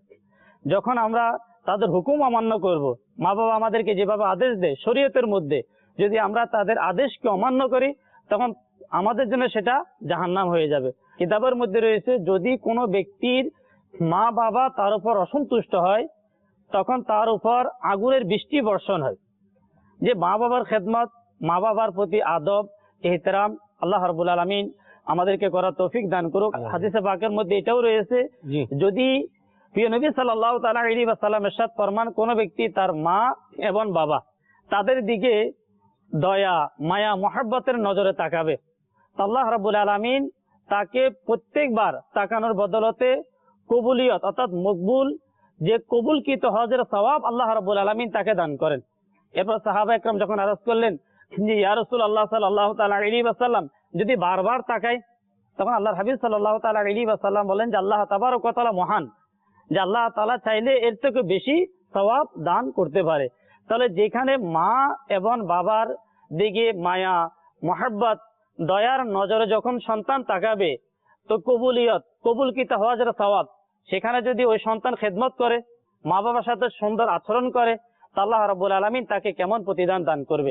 যখন আমরা তাদের হুকুম অমান্য করব, মা বাবা আমাদেরকে যেভাবে আদেশ দেয় শরীয়তের মধ্যে, যদি আমরা তাদের আদেশকে অমান্য করি তখন আমাদের জন্য সেটা জাহান্নাম হয়ে যাবে। কিতাবের মধ্যে রয়েছে যদি কোনো ব্যক্তির মা বাবা তার উপর অসন্তুষ্ট হয় তখন তার উপর আগুনের বৃষ্টি বর্ষণ হয়। যে মা বাবার খেদমত, মা বাবার প্রতি আদব ইহতিরাম আল্লাহ রাব্বুল আলামিন আমাদেরকে করার তৌফিক দান করুক। হাদিসে পাকের মধ্যে এটাও রয়েছে, যদি প্রিয় নবী সাল্লাল্লাহু তাআলা আলাইহি ওয়াসাল্লাম ইরশাদ ফরমান, কোন ব্যক্তি তার মা এবং বাবা তাদের দিকে দয়া, মায়া, মহব্বতের নজরে তাকাবে, আল্লাহ রাব্বুল আলামিন তাকে প্রত্যেকবার তাকানোর বদলতে কবুলিয়ত অর্থাৎ মকবুল যে কবুলকৃত হজের সওয়াব আল্লাহ রাব্বুল আলামিন তাকে দান করেন। এরপর সাহাবা একরাম যখন আরজ করলেন যে ইয়া রাসূলুল্লাহ সাল্লাল্লাহু তাআলা আলাইহি ওয়াসাল্লাম, যদি বারবার তাকাই, তখন আল্লাহর হাবিব সাল্লাল্লাহু তাআলা আলাইহি ওয়াসাল্লাম বলেন যে আল্লাহ তাবারক ওয়া তাআলা মহান, যে আল্লাহ তাআলা চাইলে এর থেকে বেশি সওয়াব দান করতে পারে। তাহলে যেখানে মা এবং বাবার দিকে মায়া, মহব্বত, দয়ার নজরে যখন সন্তান তাকাবে, তো কবুলকৃত হওয়া যেটা সওয়াব, সেখানে যদি ওই সন্তান খেদমত করে, মা বাবার সাথে সুন্দর আচরণ করে, তা আল্লাহ রাব্বুল আলামিন তাকে কেমন প্রতিদান দান করবে।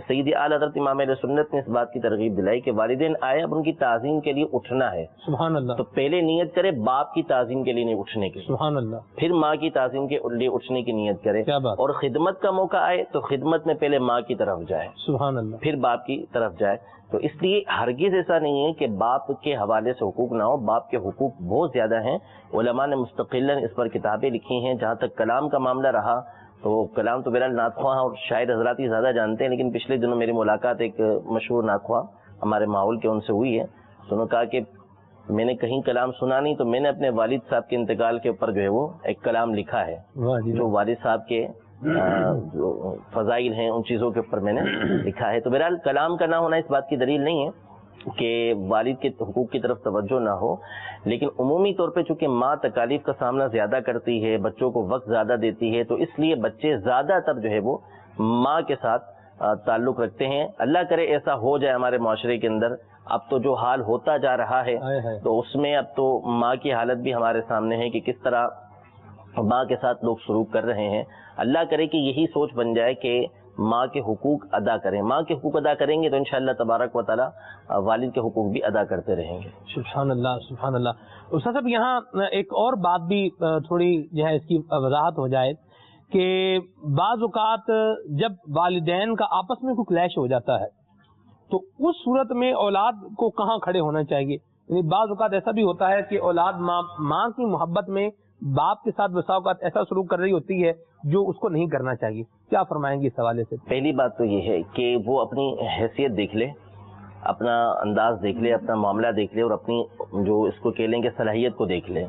سیدی اعلیٰ حضرت امام اہل سنت نے اس بات کی ترغیب دلائی کہ والدین آئے اب ان کی تعظیم کے لیے اٹھنا ہے، سبحان اللہ، تو پہلے نیت کرے باپ کی تعظیم کے لیے نہیں اٹھنے کی، سبحان اللہ، پھر ماں کی تعظیم کے لیے اٹھنے کی نیت کرے، کیا بات، اور خدمت کا موقع آئے تو خدمت میں پہلے ماں کی طرف جائے سبحان اللہ، پھر باپ کی طرف جائے۔ تو اس لیے ہرگز ایسا نہیں ہے کہ باپ کے حوالے سے حقوق نہ ہو، باپ کے حقوق بہت زیادہ ہیں، علماء نے مستقلاً اس پر کتابیں لکھی ہیں۔ جہاں تک کلام کا معاملہ رہا تو کلام تو بہرحال نعت خواہ اور شاعر حضرات ہی زیادہ جانتے ہیں، لیکن پچھلے دنوں میری ملاقات ایک مشہور نعت خواہ ہمارے ماحول کے ان سے ہوئی ہے، تو انہوں نے کہا کہ میں نے کہیں کلام سنا نہیں، تو میں نے اپنے والد صاحب کے انتقال کے اوپر جو ہے وہ ایک کلام لکھا ہے، جو والد صاحب کے جو فضائل ہیں ان چیزوں کے اوپر میں نے لکھا ہے۔ تو بہرحال کلام کا نہ ہونا اس بات کی دلیل نہیں ہے کہ والد کے حقوق کی طرف توجہ نہ ہو، لیکن عمومی طور پہ چونکہ ماں تکالیف کا سامنا زیادہ کرتی ہے، بچوں کو وقت زیادہ دیتی ہے، تو اس لیے بچے زیادہ تر جو ہے وہ ماں کے ساتھ تعلق رکھتے ہیں۔ اللہ کرے ایسا ہو جائے ہمارے معاشرے کے اندر، اب تو جو حال ہوتا جا رہا ہے تو اس میں اب تو ماں کی حالت بھی ہمارے سامنے ہے کہ کس طرح ماں کے ساتھ لوگ سلوک کر رہے ہیں۔ اللہ کرے کہ یہی سوچ بن جائے کہ ماں کے حقوق ادا کریں، ماں کے حقوق ادا کریں گے تو انشاءاللہ تبارک و تعالی والد کے حقوق بھی ادا کرتے رہیں گے۔ سبحان اللہ، سبحان اللہ۔ استاد صاحب یہاں ایک اور بات بھی تھوڑی جو ہے اس کی وضاحت ہو جائے کہ بعض اوقات جب والدین کا آپس میں کوئی کلیش ہو جاتا ہے تو اس صورت میں اولاد کو کہاں کھڑے ہونا چاہیے؟ یعنی بعض اوقات ایسا بھی ہوتا ہے کہ اولاد ماں کی محبت میں باپ کے ساتھ بسا اوقات ایسا سلوک کر رہی ہوتی ہے جو اس کو نہیں کرنا چاہیے، کیا فرمائیں گے اس حوالے سے؟ پہلی بات تو یہ ہے کہ وہ اپنی حیثیت دیکھ لے، اپنا انداز دیکھ لے، اپنا معاملہ دیکھ لے، اور اپنی جو اس کو کہہ لیں کہ صلاحیت کو دیکھ لے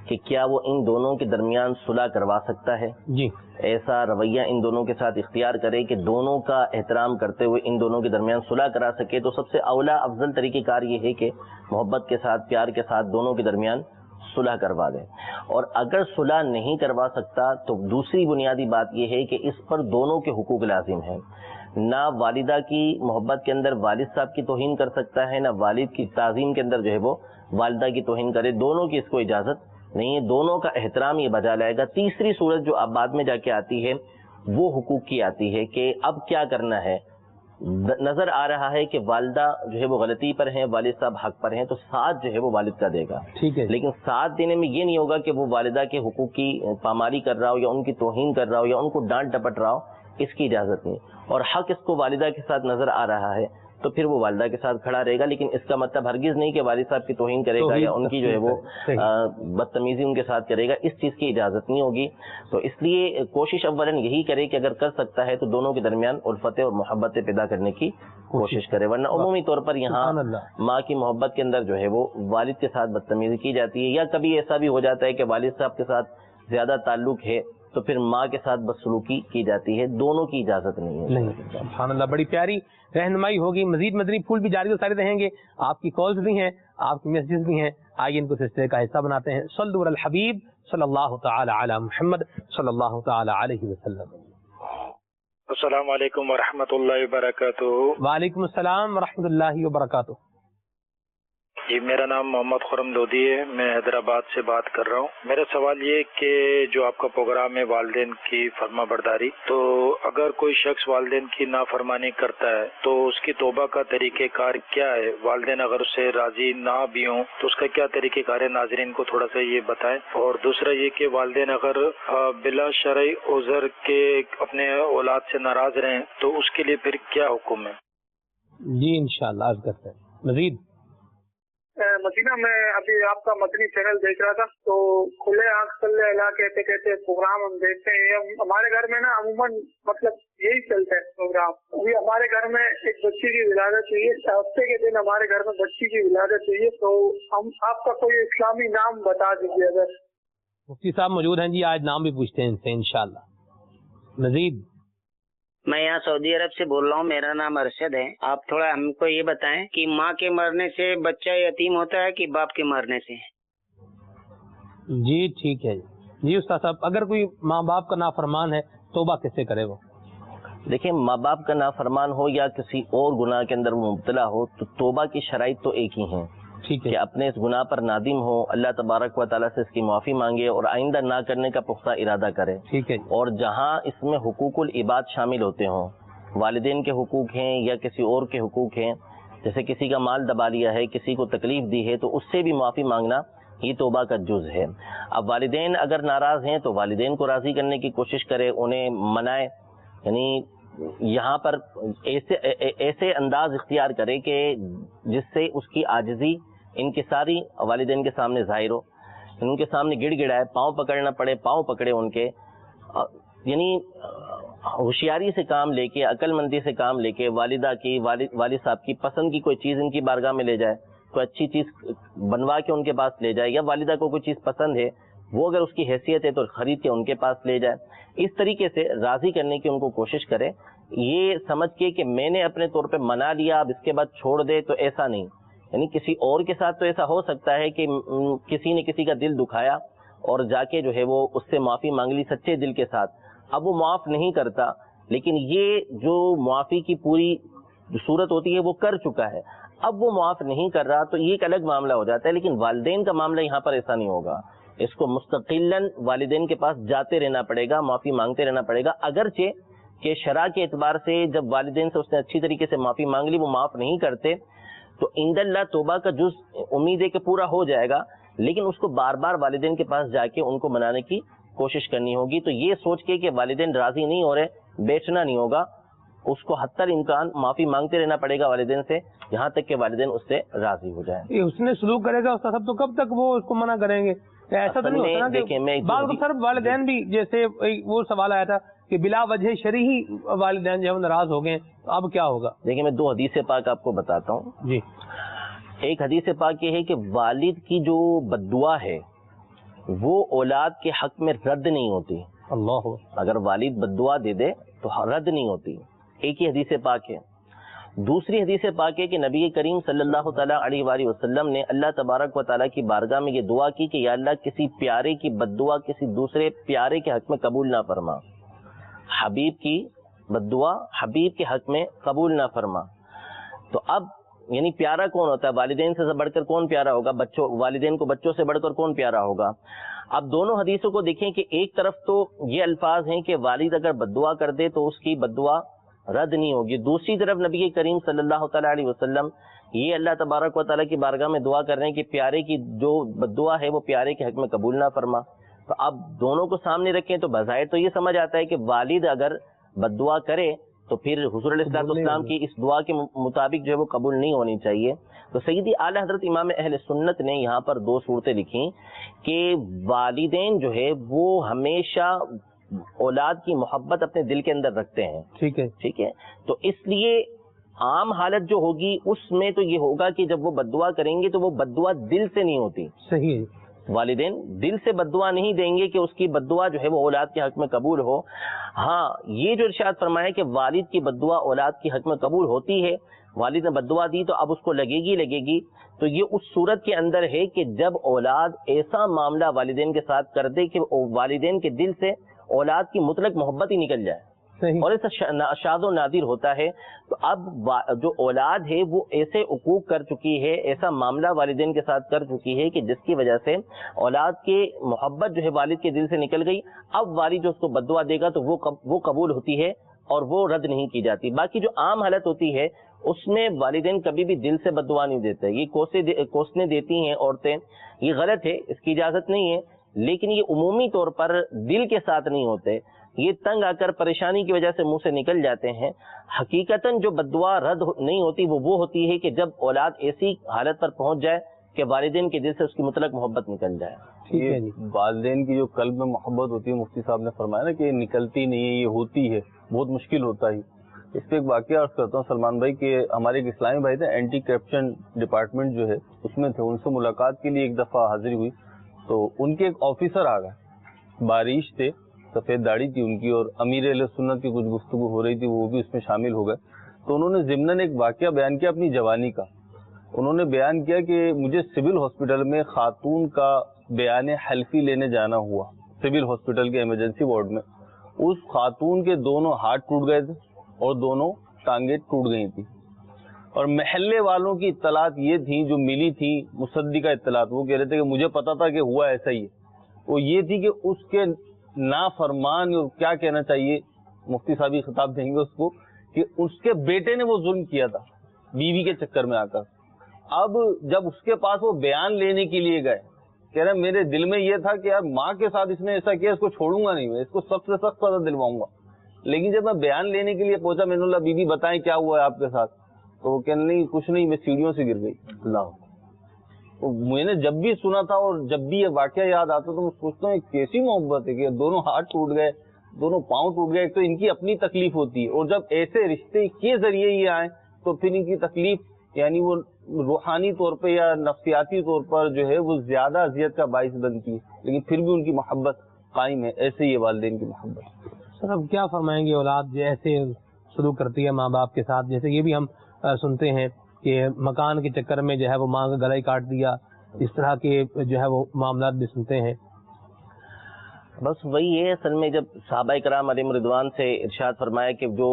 کہ کیا وہ ان دونوں کے درمیان صلح کروا سکتا ہے۔ جی، ایسا رویہ ان دونوں کے ساتھ اختیار کرے کہ دونوں کا احترام کرتے ہوئے ان دونوں کے درمیان صلح کرا سکے، تو سب سے اولا افضل طریقہ کار یہ ہے کہ محبت کے ساتھ، پیار کے ساتھ دونوں کے درمیان صلح کروا دے۔ اور اگر صلح نہیں کروا سکتا تو دوسری بنیادی بات یہ ہے کہ اس پر دونوں کے حقوق لازم ہیں، نہ والدہ کی محبت کے اندر والد صاحب کی توہین کر سکتا ہے، نہ والد کی تعظیم کے اندر جو ہے وہ والدہ کی توہین کرے، دونوں کی اس کو اجازت نہیں ہے، دونوں کا احترام یہ بجا لائے گا۔ تیسری صورت جو اب بعد میں جا کے آتی ہے وہ حقوق کی آتی ہے کہ اب کیا کرنا ہے۔ نظر آ رہا ہے کہ والدہ جو ہے وہ غلطی پر ہیں، والد صاحب حق پر ہیں، تو ساتھ جو ہے وہ والد کا دے گا، ٹھیک ہے، لیکن ساتھ دینے میں یہ نہیں ہوگا کہ وہ والدہ کے حقوق کی پامالی کر رہا ہو یا ان کی توہین کر رہا ہو یا ان کو ڈانٹ ڈپٹ رہا ہو، اس کی اجازت نہیں۔ اور حق اس کو والدہ کے ساتھ نظر آ رہا ہے تو پھر وہ والدہ کے ساتھ کھڑا رہے گا، لیکن اس کا مطلب ہرگز نہیں کہ والد صاحب کی توہین کرے گا یا ان کی جو ہے وہ بدتمیزی ان کے ساتھ کرے گا، اس چیز کی اجازت نہیں ہوگی۔ تو اس لیے کوشش اولاً یہی کرے کہ اگر کر سکتا ہے تو دونوں کے درمیان الفتیں اور محبتیں پیدا کرنے کی کوشش کرے، ورنہ عمومی طور پر یہاں ماں کی محبت کے اندر جو ہے وہ والد کے ساتھ بدتمیزی کی جاتی ہے، یا کبھی ایسا بھی ہو جاتا ہے کہ والد صاحب کے ساتھ زیادہ تعلق ہے تو پھر ماں کے ساتھ بدسلوکی کی جاتی ہے، دونوں کی اجازت نہیں ہے۔ سبحان اللہ، بڑی پیاری رہنمائی ہوگی۔ مزید مدنی پھول بھی جاری و ساری رہیں گے، آپ کی کالز بھی ہیں، آپ کی میسیجز بھی ہیں، آئیے ان کو سلسلے کا حصہ بناتے ہیں۔ صلوا علی الحبیب صلی اللہ تعالی علی محمد صلی اللہ تعالی علیہ وسلم۔ السلام علیکم ورحمۃ اللہ وبرکاتہ۔ وعلیکم السلام ورحمۃ اللہ وبرکاتہ۔ جی، میرا نام محمد خرم لودھی ہے، میں حیدرآباد سے بات کر رہا ہوں۔ میرا سوال یہ کہ جو آپ کا پروگرام ہے والدین کی فرما برداری، تو اگر کوئی شخص والدین کی نافرمانی کرتا ہے تو اس کی توبہ کا طریقہ کار کیا ہے؟ والدین اگر اس سے راضی نہ بھی ہوں تو اس کا کیا طریقہ کار ہے؟ ناظرین کو تھوڑا سا یہ بتائیں۔ اور دوسرا یہ کہ والدین اگر بلا شرعی عذر کے اپنے اولاد سے ناراض رہیں تو اس کے لیے پھر کیا حکم ہے؟ جی انشاءاللہ عرض کرتے ہیں مزید۔ مدینہ میں ابھی آپ کا مدنی چینل دیکھ رہا تھا تو کھلے آنکھ کھلے اللہ کہتے کہتے پروگرام ہم دیکھتے ہیں۔ ہمارے گھر میں نا عموماً مطلب یہی چلتا ہے پروگرام۔ ابھی ہمارے گھر میں ایک بچی کی ولادت چاہیے، ہفتے کے دن ہمارے گھر میں بچی کی ولادت چاہیے، تو ہم آپ کا کوئی اسلامی نام بتا دیجیے اگر۔ مفتی صاحب موجود ہیں جی، آج نام بھی پوچھتے ہیں ان سے انشاءاللہ۔ مزید میں یہاں سعودی عرب سے بول رہا ہوں، میرا نام ارشد ہے۔ آپ تھوڑا ہم کو یہ بتائیں کہ ماں کے مرنے سے بچہ یتیم ہوتا ہے کہ باپ کے مرنے سے؟ جی ٹھیک ہے جی استاد صاحب، اگر کوئی ماں باپ کا نافرمان ہے توبہ کیسے کرے وہ؟ دیکھیں، ماں باپ کا نافرمان ہو یا کسی اور گناہ کے اندر وہ مبتلا ہو تو توبہ کی شرائط تو ایک ہی ہیں کہ اپنے اس گناہ پر نادم ہو، اللہ تبارک و تعالیٰ سے اس کی معافی مانگے اور آئندہ نہ کرنے کا پختہ ارادہ کرے۔ ٹھیک ہے۔ اور جہاں اس میں حقوق العباد شامل ہوتے ہوں، والدین کے حقوق ہیں یا کسی اور کے حقوق ہیں، جیسے کسی کا مال دبا لیا ہے، کسی کو تکلیف دی ہے، تو اس سے بھی معافی مانگنا یہ توبہ کا جز ہے۔ اب والدین اگر ناراض ہیں تو والدین کو راضی کرنے کی کوشش کرے، انہیں منائے، یعنی یہاں پر ایسے انداز اختیار کرے کہ جس سے اس کی عاجزی ان کے ساری والدین کے سامنے ظاہر ہو، ان کے سامنے گڑ گڑائے، پاؤں پکڑنا پڑے، پاؤں پکڑے ان کے، یعنی ہوشیاری سے کام لے کے، عقل مندی سے کام لے کے والدہ کی، والد صاحب کی پسند کی کوئی چیز ان کی بارگاہ میں لے جائے، کوئی اچھی چیز بنوا کے ان کے پاس لے جائے، یا والدہ کو کوئی چیز پسند ہے وہ اگر اس کی حیثیت ہے تو خرید کے ان کے پاس لے جائے، اس طریقے سے راضی کرنے کی ان کو کوشش کرے، یہ سمجھ کے کہ میں نے اپنے طور پہ منا لیا اب اس کے بعد چھوڑ دے، تو ایسا نہیں۔ یعنی کسی اور کے ساتھ تو ایسا ہو سکتا ہے کہ کسی نے کسی کا دل دکھایا اور جا کے جو ہے وہ اس سے معافی مانگ لی سچے دل کے ساتھ، اب وہ معاف نہیں کرتا، لیکن یہ جو معافی کی پوری صورت ہوتی ہے وہ کر چکا ہے، اب وہ معاف نہیں کر رہا تو یہ ایک الگ معاملہ ہو جاتا ہے، لیکن والدین کا معاملہ یہاں پر ایسا نہیں ہوگا، اس کو مستقلاً والدین کے پاس جاتے رہنا پڑے گا، معافی مانگتے رہنا پڑے گا، اگرچہ کہ شرع کے اعتبار سے جب والدین سے اس نے اچھی طریقے سے معافی مانگ لی وہ معاف نہیں کرتے تو عند اللہ توبہ کا جز امید ہے کہ پورا ہو جائے گا، لیکن اس کو بار بار والدین کے پاس جا کے ان کو منانے کی کوشش کرنی ہوگی۔ تو یہ سوچ کے کہ والدین راضی نہیں ہو رہے بیٹھنا نہیں ہوگا، اس کو حتی الامکان معافی مانگتے رہنا پڑے گا والدین سے یہاں تک کہ والدین اس سے راضی ہو جائیں۔ یہ اس نے سلوک کرے گا اس صاحب تو کب تک وہ اس کو منع کریں گے؟ ایسا تو نہیں ہوتا نا کہ بعض سر والدین بھی، جیسے وہ سوال آیا تھا کہ بلا وجہ شرعی والدین جو ہے ناراض ہو گئے تو اب کیا ہوگا؟ دیکھیں میں دو حدیث پاک آپ کو بتاتا ہوں جی۔ ایک حدیث پاک یہ ہے کہ والد کی جو بد دعا ہے وہ اولاد کے حق میں رد نہیں ہوتی، اللہ، اگر والد بد دعا دے دے تو رد نہیں ہوتی، ایک ہی حدیث پاک ہے۔ دوسری حدیث پاک ہے کہ نبی کریم صلی اللہ تعالیٰ علیہ وآلہ وسلم نے اللہ تبارک و تعالیٰ کی بارگاہ میں یہ دعا کی کہ یا اللہ کسی پیارے کی بد دعا کسی دوسرے پیارے کے حق میں قبول نہ فرما، حبیب کی بد دعا حبیب کے حق میں قبول نہ فرما۔ تو اب یعنی پیارا کون ہوتا ہے؟ والدین سے بڑھ کر کون پیارا ہوگا؟ بچوں، والدین کو بچوں سے بڑھ کر کون پیارا ہوگا؟ اب دونوں حدیثوں کو دیکھیں کہ ایک طرف تو یہ الفاظ ہیں کہ والد اگر بد دعا کر دے تو اس کی بد دعا رد نہیں ہوگی، دوسری طرف نبی کریم صلی اللہ تعالیٰ علیہ وسلم یہ اللہ تبارک و تعالیٰ کی بارگاہ میں دعا کر رہے ہیں کہ پیارے کی جو بد دعا ہے وہ پیارے کے حق میں قبول نہ فرما۔ تو اب دونوں کو سامنے رکھیں تو بظاہر تو یہ سمجھ آتا ہے کہ والد اگر بد دعا کرے تو پھر حضور علیہ السلام کی اس دعا کے مطابق جو ہے وہ قبول نہیں ہونی چاہیے۔ تو سیدی اعلیٰ حضرت امام اہل سنت نے یہاں پر دو صورتیں لکھی کہ والدین جو ہے وہ ہمیشہ اولاد کی محبت اپنے دل کے اندر رکھتے ہیں، ٹھیک ہے، تو اس لیے عام حالت جو ہوگی اس میں تو یہ ہوگا کہ جب وہ بد دعا کریں گے تو وہ بد دعا دل سے نہیں ہوتی، صحیح ہے، والدین دل سے بد دعا نہیں دیں گے کہ اس کی بد دعا جو ہے وہ اولاد کے حق میں قبول ہو۔ ہاں یہ جو ارشاد فرمایا کہ والد کی بد دعا اولاد کے حق میں قبول ہوتی ہے، والد نے بد دعا دی تو اب اس کو لگے گی، تو یہ اس صورت کے اندر ہے کہ جب اولاد ایسا معاملہ والدین کے ساتھ کر دے کہ والدین کے دل سے اولاد کی مطلق محبت ہی نکل جائے، اور ایسا شاذ و نادر ہوتا ہے۔ تو اب جو اولاد ہے وہ ایسے حقوق کر چکی ہے، ایسا معاملہ والدین کے ساتھ کر چکی ہے کہ جس کی وجہ سے اولاد کے محبت جو ہے والد کے دل سے نکل گئی، اب والد جو اس کو بد دعا دے گا تو وہ قبول ہوتی ہے اور وہ رد نہیں کی جاتی۔ باقی جو عام حالت ہوتی ہے اس میں والدین کبھی بھی دل سے بد دعا نہیں دیتے، یہ کوسنے دیتی ہیں عورتیں، یہ غلط ہے، اس کی اجازت نہیں ہے، لیکن یہ عمومی طور پر دل کے ساتھ نہیں ہوتے، یہ تنگ آ کر پریشانی کی وجہ سے منہ سے نکل جاتے ہیں۔ حقیقتاً جو بد دعا رد نہیں ہوتی وہ ہوتی ہے کہ جب اولاد ایسی حالت پر پہنچ جائے کہ والدین کے دل سے اس کی مطلق محبت نکل جائے۔ یہ والدین کی جو قلب میں محبت ہوتی ہے، مفتی صاحب نے فرمایا نا کہ نکلتی نہیں ہے، یہ ہوتی ہے، بہت مشکل ہوتا ہے۔ اس پہ ایک واقعہ عرض کرتا ہوں سلمان بھائی کہ ہمارے ایک اسلامی بھائی تھے، اینٹی کرپشن ڈپارٹمنٹ جو ہے اس میں تھے، ان سے ملاقات کے لیے ایک دفعہ حاضری ہوئی تو ان کے ایک آفیسر آ گئے، بارش تھے، سفید داڑھی تھی ان کی، اور امیر اہل سنت کی کچھ گفتگو ہو رہی تھی، وہ بھی اس میں شامل ہو گئے۔ تو انہوں نے ضمناً ایک واقعہ بیان کیا اپنی جوانی کا۔ انہوں نے بیان کیا کہ مجھے سول ہاسپٹل میں خاتون کا بیان حلفی لینے جانا ہوا، سول ہاسپٹل کے ایمرجنسی وارڈ میں۔ اس خاتون کے دونوں ہاتھ ٹوٹ گئے تھے اور دونوں ٹانگیں ٹوٹ گئی تھی، اور محلے والوں کی اطلاعات یہ تھیں جو ملی تھی، مصدقہ اطلاعات، وہ کہہ رہے تھے کہ مجھے پتا تھا کہ ہوا ایسا ہی ہے، وہ یہ تھی کہ اس کے نافرمان، کیا کہنا چاہیے، مفتی صاحب خطاب دیں گے اس کو، کہ اس کے بیٹے نے وہ ظلم کیا تھا بیوی کے چکر میں آ کر. اب جب اس کے پاس وہ بیان لینے کے لیے گئے, کہہ رہے میرے دل میں یہ تھا کہ یار ماں کے ساتھ اس نے ایسا کیا, اس کو چھوڑوں گا نہیں, میں اس کو سخت سے سخت سزا دلواؤں گا. لیکن جب میں بیان لینے کے لیے پہنچا, میں نے بولا بی بی بتائیں کیا ہوا ہے آپ کے ساتھ, تو وہ کہنے نہیں کچھ نہیں, میں سیڑھیوں سے گر گئی. اللہ, میں نے جب بھی سنا تھا اور جب بھی یہ واقعہ یاد آتا تو میں سوچتا ہوں کیسی محبت ہے کہ دونوں ہاتھ ٹوٹ گئے, دونوں پاؤں ٹوٹ گئے. ایک تو ان کی اپنی تکلیف ہوتی ہے, اور جب ایسے رشتے کے ذریعے یہ آئیں تو پھر ان کی تکلیف یعنی وہ روحانی طور پہ یا نفسیاتی طور پر جو ہے وہ زیادہ اذیت کا باعث بنتی ہے, لیکن پھر بھی ان کی محبت قائم ہے. ایسے ہی والدین کی محبت. سر اب کیا فرمائیں گے اولاد جو ایسے سلوک کرتی ہے ماں باپ کے ساتھ, جیسے یہ بھی ہم سنتے ہیں کہ مکان کے چکر میں جو ہے وہ ماں کا گلا ہی کاٹ دیا, اس طرح کے جو ہے وہ معاملات بھی سنتے ہیں. بس وہی ہے اصل میں, جب صحابہ کرام علیہم رضوان سے ارشاد فرمایا کہ جو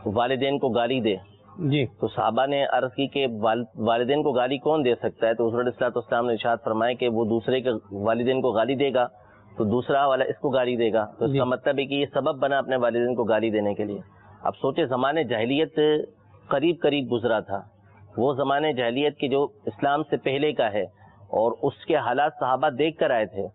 والدین کو گالی دے, جی تو صحابہ نے عرض کی کہ والدین کو گالی کون دے سکتا ہے, تو حضرت صلی اللہ علیہ وسلم نے ارشاد فرمایا کہ وہ دوسرے کے والدین کو گالی دے گا تو دوسرا والا اس کو گالی دے گا, تو اس کا مطلب ہے کہ یہ سبب بنا اپنے والدین کو گالی دینے کے لیے. اب سوچے زمانے جاہلیت قریب قریب گزرا تھا, وہ زمانے جاہلیت کے جو اسلام سے پہلے کا ہے, اور اس کے حالات صحابہ دیکھ کر آئے تھے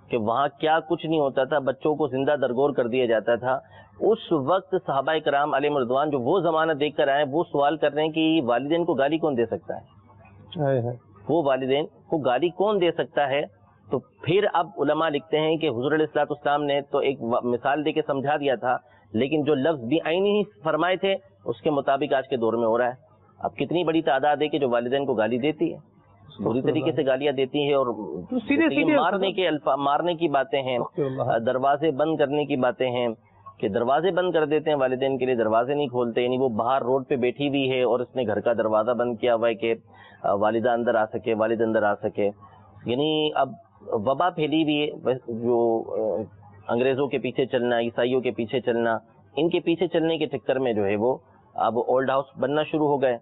کہ وہاں کیا کچھ نہیں ہوتا تھا, بچوں کو زندہ درگور کر دیا جاتا تھا. اس وقت صحابہ کرام علیہ رضوان جو وہ زمانہ دیکھ کر آئے, وہ سوال کر رہے ہیں کہ والدین کو گالی کون دے سکتا ہے, وہ والدین کو گالی کون دے سکتا ہے. تو پھر اب علماء لکھتے ہیں کہ حضور علیہ الصلوۃ والسلام نے تو ایک مثال دے کے سمجھا دیا تھا, لیکن جو لفظ بھی عینی ہی فرمائے تھے اس کے مطابق آج کے دور میں ہو رہا ہے. اب کتنی بڑی تعداد ہے کہ جو والدین کو گالی دیتی ہے, پوری طریقے سے گالیاں دیتی ہیں, اور مارنے کی باتیں ہیں, دروازے بند کرنے کی باتیں ہیں کہ دروازے بند کر دیتے ہیں والدین کے لیے, دروازے نہیں کھولتے. یعنی وہ باہر روڈ پہ بیٹھی ہوئی ہے اور اس نے گھر کا دروازہ بند کیا ہوا ہے کہ والدہ اندر آ سکے, والد اندر آ سکے. یعنی اب وبا پھیلی ہوئی ہے, جو انگریزوں کے پیچھے چلنا, عیسائیوں کے پیچھے چلنا, ان کے پیچھے چلنے کے چکر میں جو ہے وہ اب اولڈ ہاؤس بننا شروع ہو گئے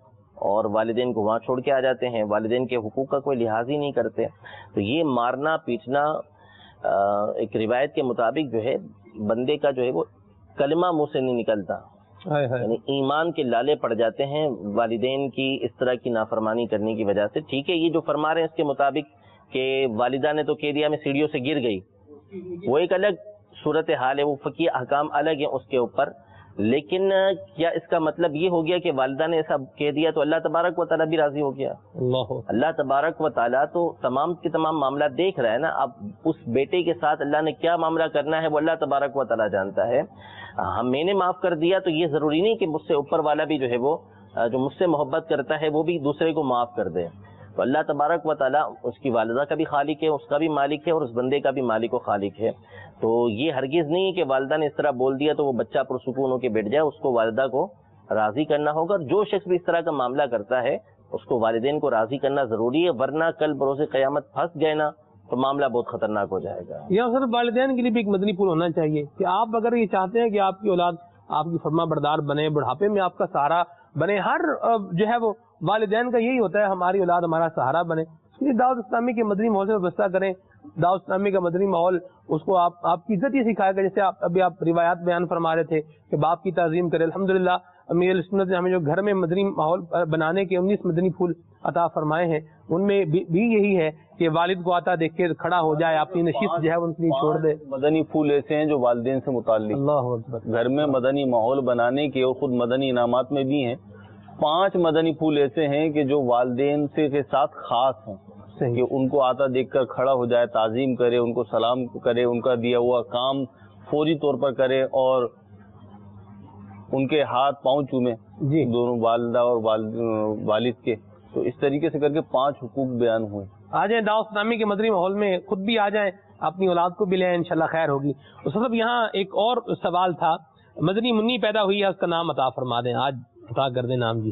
اور والدین کو وہاں چھوڑ کے آ جاتے ہیں, والدین کے حقوق کا کوئی لحاظ ہی نہیں کرتے. تو یہ مارنا پیٹنا ایک روایت کے مطابق جو ہے بندے کا جو ہے وہ کلمہ منہ سے نہیں نکلتا, یعنی ایمان کے لالے پڑ جاتے ہیں والدین کی اس طرح کی نافرمانی کرنے کی وجہ سے. ٹھیک ہے, یہ جو فرما رہے ہیں اس کے مطابق کہ والدہ نے تو کہہ دیا میں سیڑھیوں سے گر گئی, وہ ایک الگ صورت حال ہے, وہ فقہی احکام الگ ہیں اس کے اوپر. لیکن کیا اس کا مطلب یہ ہو گیا کہ والدہ نے ایسا کہہ دیا تو اللہ تبارک و تعالیٰ بھی راضی ہو گیا؟ اللہ تبارک و تعالیٰ تو تمام کے تمام معاملات دیکھ رہا ہے نا. اب اس بیٹے کے ساتھ اللہ نے کیا معاملہ کرنا ہے وہ اللہ تبارک و تعالیٰ جانتا ہے. میں نے معاف کر دیا تو یہ ضروری نہیں کہ مجھ سے اوپر والا بھی جو ہے وہ جو مجھ سے محبت کرتا ہے وہ بھی دوسرے کو معاف کر دے. تو اللہ تبارک و تعالیٰ اس کی والدہ کا بھی خالق ہے, اس کا بھی مالک ہے, اور اس بندے کا بھی مالک و خالق ہے. تو یہ ہرگز نہیں ہے کہ والدہ نے اس طرح بول دیا تو وہ بچہ پرسکون ہو کے بیٹھ جائے, اس کو والدہ کو راضی کرنا ہوگا. جو شخص بھی اس طرح کا معاملہ کرتا ہے اس کو والدین کو راضی کرنا ضروری ہے, ورنہ کل بروز قیامت پھنس گئے نا تو معاملہ بہت خطرناک ہو جائے گا. یا سر والدین کے لیے بھی ایک مدنی پھول ہونا چاہیے کہ آپ اگر یہ چاہتے ہیں کہ آپ کی اولاد آپ کی فرما بردار بنے, بڑھاپے میں آپ کا سہارا بنے, ہر جو ہے وہ والدین کا یہی ہوتا ہے ہماری اولاد ہمارا سہارا بنے. دعوت اسلامی کے مدنی ماحول سے وابستہ کریں. دعوت اسلامی کا مدنی ماحول اس کو آپ کی عزت یہ سکھائے گا, جیسے ابھی آپ روایات بیان فرما رہے تھے کہ باپ کی تعظیم کرے. الحمدللہ امیر السنت نے ہمیں جو گھر میں مدنی ماحول بنانے کے 19 مدنی پھول عطا فرمائے ہیں, ان میں بھی یہی ہے کہ والد کو آتا دیکھ کے کھڑا ہو جائے, اپنی نشست جو ہے ان کے لیے چھوڑ دے. مدنی پھول ایسے ہیں جو والدین سے متعلق, اللہ اکبر, گھر میں مدنی ماحول بنانے کے اور خود مدنی انعامات میں بھی ہیں. 5 مدنی پھول ایسے ہیں کہ جو والدین سے کے ساتھ خاص ہیں کہ ان کو آتا دیکھ کر کھڑا ہو جائے, تعظیم کرے, ان کو سلام کرے, ان کا دیا ہوا کام فوری طور پر کرے اور ان کے ہاتھ پاؤں چومے دونوں والدہ اور والد کے. تو اس طریقے سے کر کے 5 حقوق بیان ہوئے. آ جائیں دعوت اسلامی کے مدنی ماحول میں, خود بھی آ جائیں, اپنی اولاد کو بھی لیں, انشاءاللہ خیر ہوگی. اس وقت یہاں ایک اور سوال تھا, مدنی منی پیدا ہوئی ہے, اس کا نام عطا فرما دیں, آج عطا کر دیں نام. جی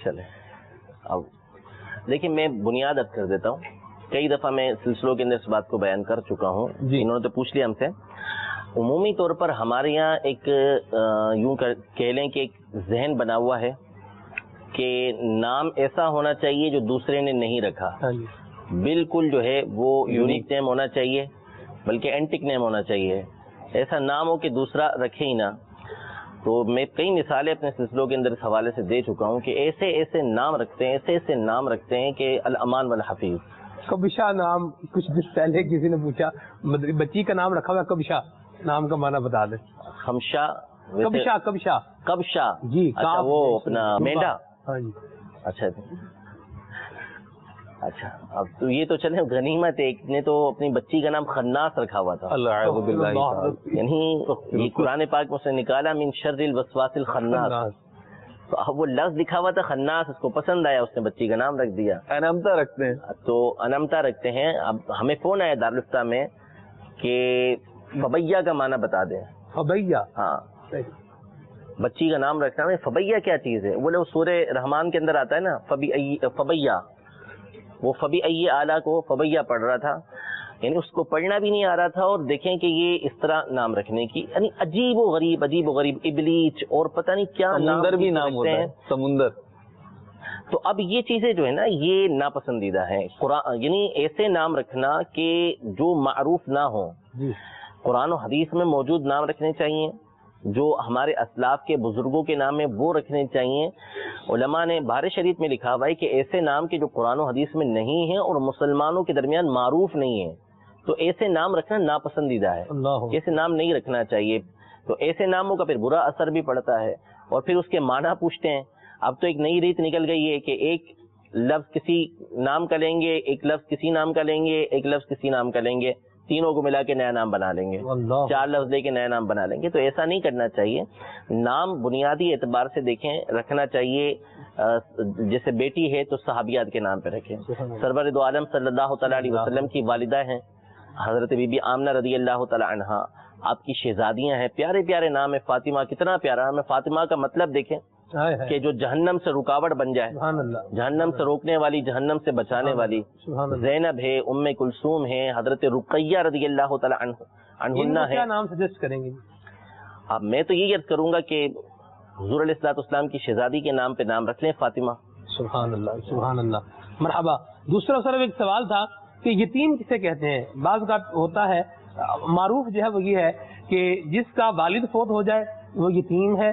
چلے, اب دیکھیں میں بنیاد اب کر دیتا ہوں. کئی دفعہ میں سلسلوں کے اندر اس بات کو بیان کر چکا ہوں, انہوں نے تو پوچھ لیا ہم سے. عمومی طور پر ہمارے یہاں ایک یوں کہہ لیں کہ ایک ذہن بنا ہوا ہے کہ نام ایسا ہونا چاہیے جو دوسرے نے نہیں رکھا, بالکل جو ہے وہ یونیک نیم ہونا چاہیے, بلکہ اینٹک نیم ہونا چاہیے. ایسا نام ہو کہ دوسرا رکھے ہی نہ. تو میں کئی مثالیں اپنے سلسلوں کے اندر اس حوالے سے دے چکا ہوں کہ ایسے ایسے نام رکھتے ہیں، ایسے ایسے نام رکھتے ہیں کہ الامان والحفیظ. کبشا نام کچھ دن پہلے کسی نے پوچھا، بچی کا نام رکھا ہوا ہے کبشا، نام کا معنی بتا دیں. خمشہ، کبشا کبشا کبشا جی، اچھا وہ اپنا مینڈا. ہاں جی. اچھا اب تو یہ تو چلے غنیمت ہے، ایک نے تو اپنی بچی کا نام خناس رکھا ہوا تھا. یعنی یہ قرآن پاک میں اس نے نکالا من شر الوسواس الخناس، تو اب وہ لفظ لکھا ہوا تھا خناس، اس کو پسند آیا، اس نے بچی کا نام رکھ دیا. انمتا رکھتے ہیں، تو انمتا رکھتے ہیں. اب ہمیں فون آیا دارالفتہ میں کہ فبیہ کا معنی بتا دیں. فبیہ، ہاں بچی کا نام رکھنا ہے. فبیہ کیا چیز ہے؟ وہ لوگ سورہ رحمان کے اندر آتا ہے نا فبیہ، وہ فبی ای اعلیٰ کو فبیہ پڑھ رہا تھا، یعنی اس کو پڑھنا بھی نہیں آ رہا تھا. اور دیکھیں کہ یہ اس طرح نام رکھنے کی یعنی عجیب و غریب ابلیچ اور پتہ نہیں کیا سمندر بھی نام ہوتا ہے، سمندر. تو اب یہ چیزیں جو ہے نا یہ ناپسندیدہ ہیں. قرآن یعنی ایسے نام رکھنا کہ جو معروف نہ ہوں. قرآن و حدیث میں موجود نام رکھنے چاہیے، جو ہمارے اسلاف کے بزرگوں کے نام ہیں وہ رکھنے چاہیے. علماء نے بہار شریف میں لکھا ہوا ہے کہ ایسے نام کے جو قرآن و حدیث میں نہیں ہیں اور مسلمانوں کے درمیان معروف نہیں ہیں، تو ایسے نام رکھنا ناپسندیدہ ہے. ایسے نام نہیں رکھنا چاہیے. تو ایسے ناموں کا پھر برا اثر بھی پڑتا ہے. اور پھر اس کے معنی پوچھتے ہیں. اب تو ایک نئی ریت نکل گئی ہے کہ ایک لفظ کسی نام کا لیں گے، ایک لفظ کسی نام کا لیں گے، ایک لفظ کسی نام کا لیں گے، تینوں کو ملا کے نیا نام بنا لیں گے، 4 لفظ لے کے نیا نام بنا لیں گے. تو ایسا نہیں کرنا چاہیے. نام بنیادی اعتبار سے دیکھیں رکھنا چاہیے. جیسے بیٹی ہے تو صحابیات کے نام پہ رکھیں. سرور دو عالم صلی اللہ تعالیٰ علیہ وسلم کی والدہ ہیں حضرت بی بی آمنہ رضی اللہ تعالیٰ عنہا، آپ کی شہزادیاں ہیں. پیارے پیارے نام ہے. فاطمہ کتنا پیارا نام ہے. فاطمہ کا مطلب دیکھیں کہ جو جہنم سے رکاوٹ بن جائے، جہنم سے روکنے والی، جہنم سے بچانے والی. زینب ہے، ام کلثوم ہے، حضرت رقیہ رضی اللہ تعالیٰ عنہن ہے. کیا نام سجیسٹ کریں گے؟ اب میں تو یہی عرض کروں گا کہ حضور علیہ الصلوۃ والسلام کی شہزادی کے نام پہ نام رکھ لیں فاطمہ. سبحان اللہ سبحان اللہ. مرحبا. دوسرا سر ایک سوال تھا کہ یتیم کسے کہتے ہیں؟ بعض کا ہوتا ہے معروف جو ہے وہ یہ ہے کہ جس کا والد فوت ہو جائے وہ یتیم ہے،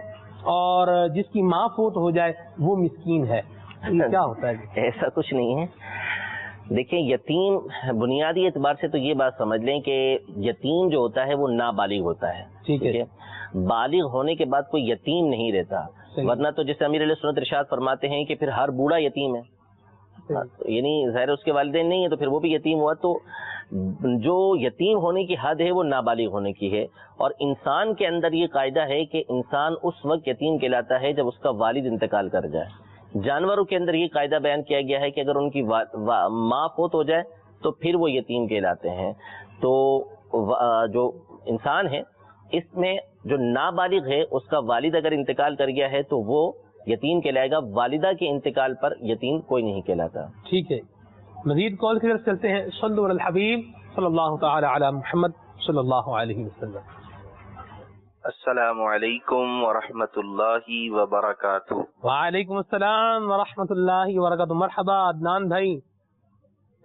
اور جس کی ماں فوت ہو جائے وہ مسکین ہے. کیا ہوتا ہے؟ ایسا کچھ نہیں ہے. دیکھیں یتیم بنیادی اعتبار سے تو یہ بات سمجھ لیں کہ یتیم جو ہوتا ہے وہ نابالغ ہوتا ہے. ٹھیک ہے. بالغ ہونے کے بعد کوئی یتیم نہیں رہتا. ورنہ تو جیسے امیر علیہ سنت ارشاد فرماتے ہیں کہ پھر ہر بوڑھا یتیم ہے، یعنی ظاہر اس کے والدین نہیں ہیں تو پھر وہ بھی یتیم ہوا. تو جو یتیم ہونے کی حد ہے وہ نابالغ ہونے کی ہے. اور انسان کے اندر یہ قاعدہ ہے کہ انسان اس وقت یتیم کہلاتا ہے جب اس کا والد انتقال کر جائے. جانوروں کے اندر یہ قاعدہ بیان کیا گیا ہے کہ اگر ان کی ماں فوت ہو جائے تو پھر وہ یتیم کہلاتے ہیں. تو جو انسان ہے اس میں جو نابالغ ہے اس کا والد اگر انتقال کر گیا ہے تو وہ یتیم کہلائے گا. والدہ کے انتقال پر یتیم کوئی نہیں کہلاتا. ٹھیک ہے. مزید کال کی طرف چلتے ہیں. صلو علی الحبیب صلی اللہ تعالی علی محمد صلی اللہ علیہ وسلم. السلام علیکم ورحمۃ اللہ وبرکاتہ. وعلیکم السلام ورحمۃ اللہ وبرکاتہ. مرحبا عدنان بھائی.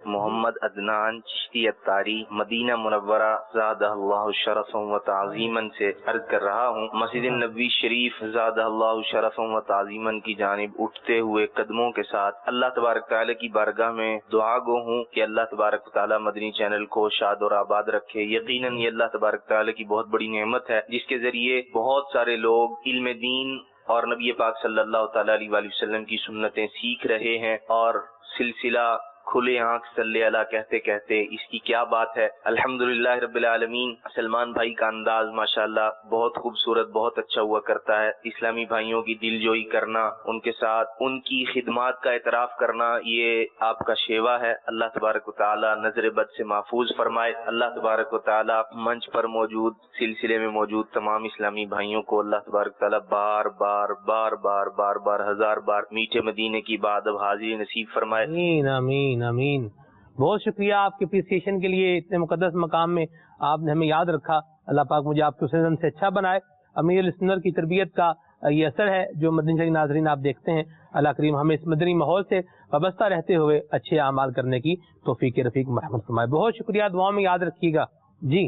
محمد عدنان چشتی اتاری مدینہ منورہ زادہ اللہ شرفا و تعظیما سے عرض کر رہا ہوں. مسجد نبوی شریف زادہ اللہ شرفا و تعظیما کی جانب اٹھتے ہوئے قدموں کے ساتھ اللہ تبارک تعالی کی بارگاہ میں دعا گو ہوں کہ اللہ تبارک تعالی مدنی چینل کو شاد اور آباد رکھے. یقیناً یہ اللہ تبارک تعالی کی بہت بڑی نعمت ہے جس کے ذریعے بہت سارے لوگ علم دین اور نبی پاک صلی اللہ تعالی علیہ وآلہ وسلم کی سنتیں سیکھ رہے ہیں. اور سلسلہ کھلے آنکھ صلی اللہ کہتے کہتے اس کی کیا بات ہے. الحمدللہ رب العالمین. سلمان بھائی کا انداز ماشاءاللہ بہت خوبصورت، بہت اچھا ہوا کرتا ہے. اسلامی بھائیوں کی دل جوئی کرنا، ان کے ساتھ ان کی خدمات کا اعتراف کرنا، یہ آپ کا شیوا ہے. اللہ تبارک و تعالی نظر بد سے محفوظ فرمائے. اللہ تبارک و تعالی منچ پر موجود، سلسلے میں موجود تمام اسلامی بھائیوں کو اللہ تبارک و تعالی بار بار بار بار بار بار ہزار بار میٹھے مدینے کی بعد اب حاضری نصیب فرمائے. آمین آمین آمین. بہت شکریہ آپ کے اپریسیشن کے لیے. اتنے مقدس مقام میں آپ نے ہمیں یاد رکھا. اللہ پاک مجھے آپ کے حسن سے اچھا بنائے. امیر السنر کی تربیت کا یہ اثر ہے جو مدنی چینل ناظرین آپ دیکھتے ہیں. اللہ کریم ہمیں اس مدنی ماحول سے وابستہ رہتے ہوئے اچھے اعمال کرنے کی توفیق رفیق مرحمت فرمائے. بہت شکریہ. دعاؤں میں یاد رکھیے گا. جی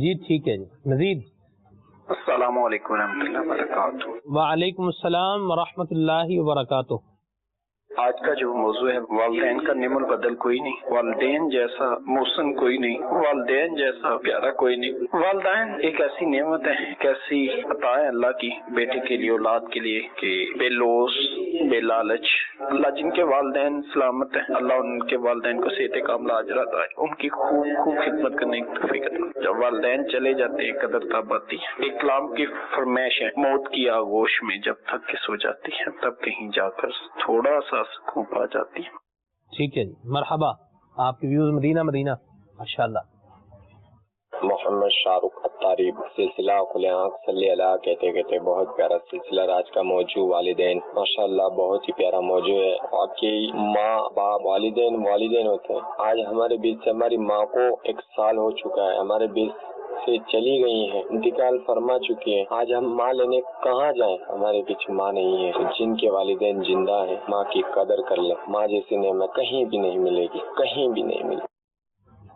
جی ٹھیک ہے جی مزید السلام علیکم ورحمۃ اللہ وبرکاتہ۔ وعلیکم السلام ورحمۃ اللہ وبرکاتہ۔ آج کا جو موضوع ہے والدین کا نعم البدل کوئی نہیں، والدین جیسا محسن کوئی نہیں، والدین جیسا پیارا کوئی نہیں۔ والدین ایک ایسی نعمت ہے، ایک ایسی عطا ہے اللہ کی بیٹے کے لیے، اولاد کے لیے کہ بے لوث بے لالچ۔ اللہ جن کے والدین سلامت ہیں، اللہ ان کے والدین کو صحت کاملہ اجر عطا ہے، ان کی خوب خوب خدمت کرنے کی توفیق عطا۔ جب والدین چلے جاتے ہیں قدر تب آتی ہے۔ ایک کلام کی فرمائش ہے، موت کی آغوش میں جب تھک کے سو جاتی ہے تب کہیں جا کر تھوڑا سا سکون پا جاتی ہے۔ ٹھیک ہے جی مرحبا، آپ کے ویوز مدینہ مدینہ ماشاءاللہ۔ محمد شاہ رخ اتاری سلسلہ کھلے آنکھ صلی اللہ کہتے کہتے بہت پیارا سلسلہ۔ آج کا موضوع والدین، ماشاءاللہ بہت ہی پیارا موضوع ہے۔ واقعی ماں باپ والدین ہوتے ہیں۔ آج ہمارے بیچ سے ہماری ماں کو 1 سال ہو چکا ہے، ہمارے بیچ سے چلی گئی ہیں، انتقال فرما چکی ہیں۔ آج ہم ماں لینے کہاں جائیں؟ ہمارے پیچھے ماں نہیں ہے۔ جن کے والدین زندہ ہیں ماں کی قدر کر لیں۔ ماں جیسی نعمت کہیں بھی نہیں ملے گی، کہیں بھی نہیں ملے گی۔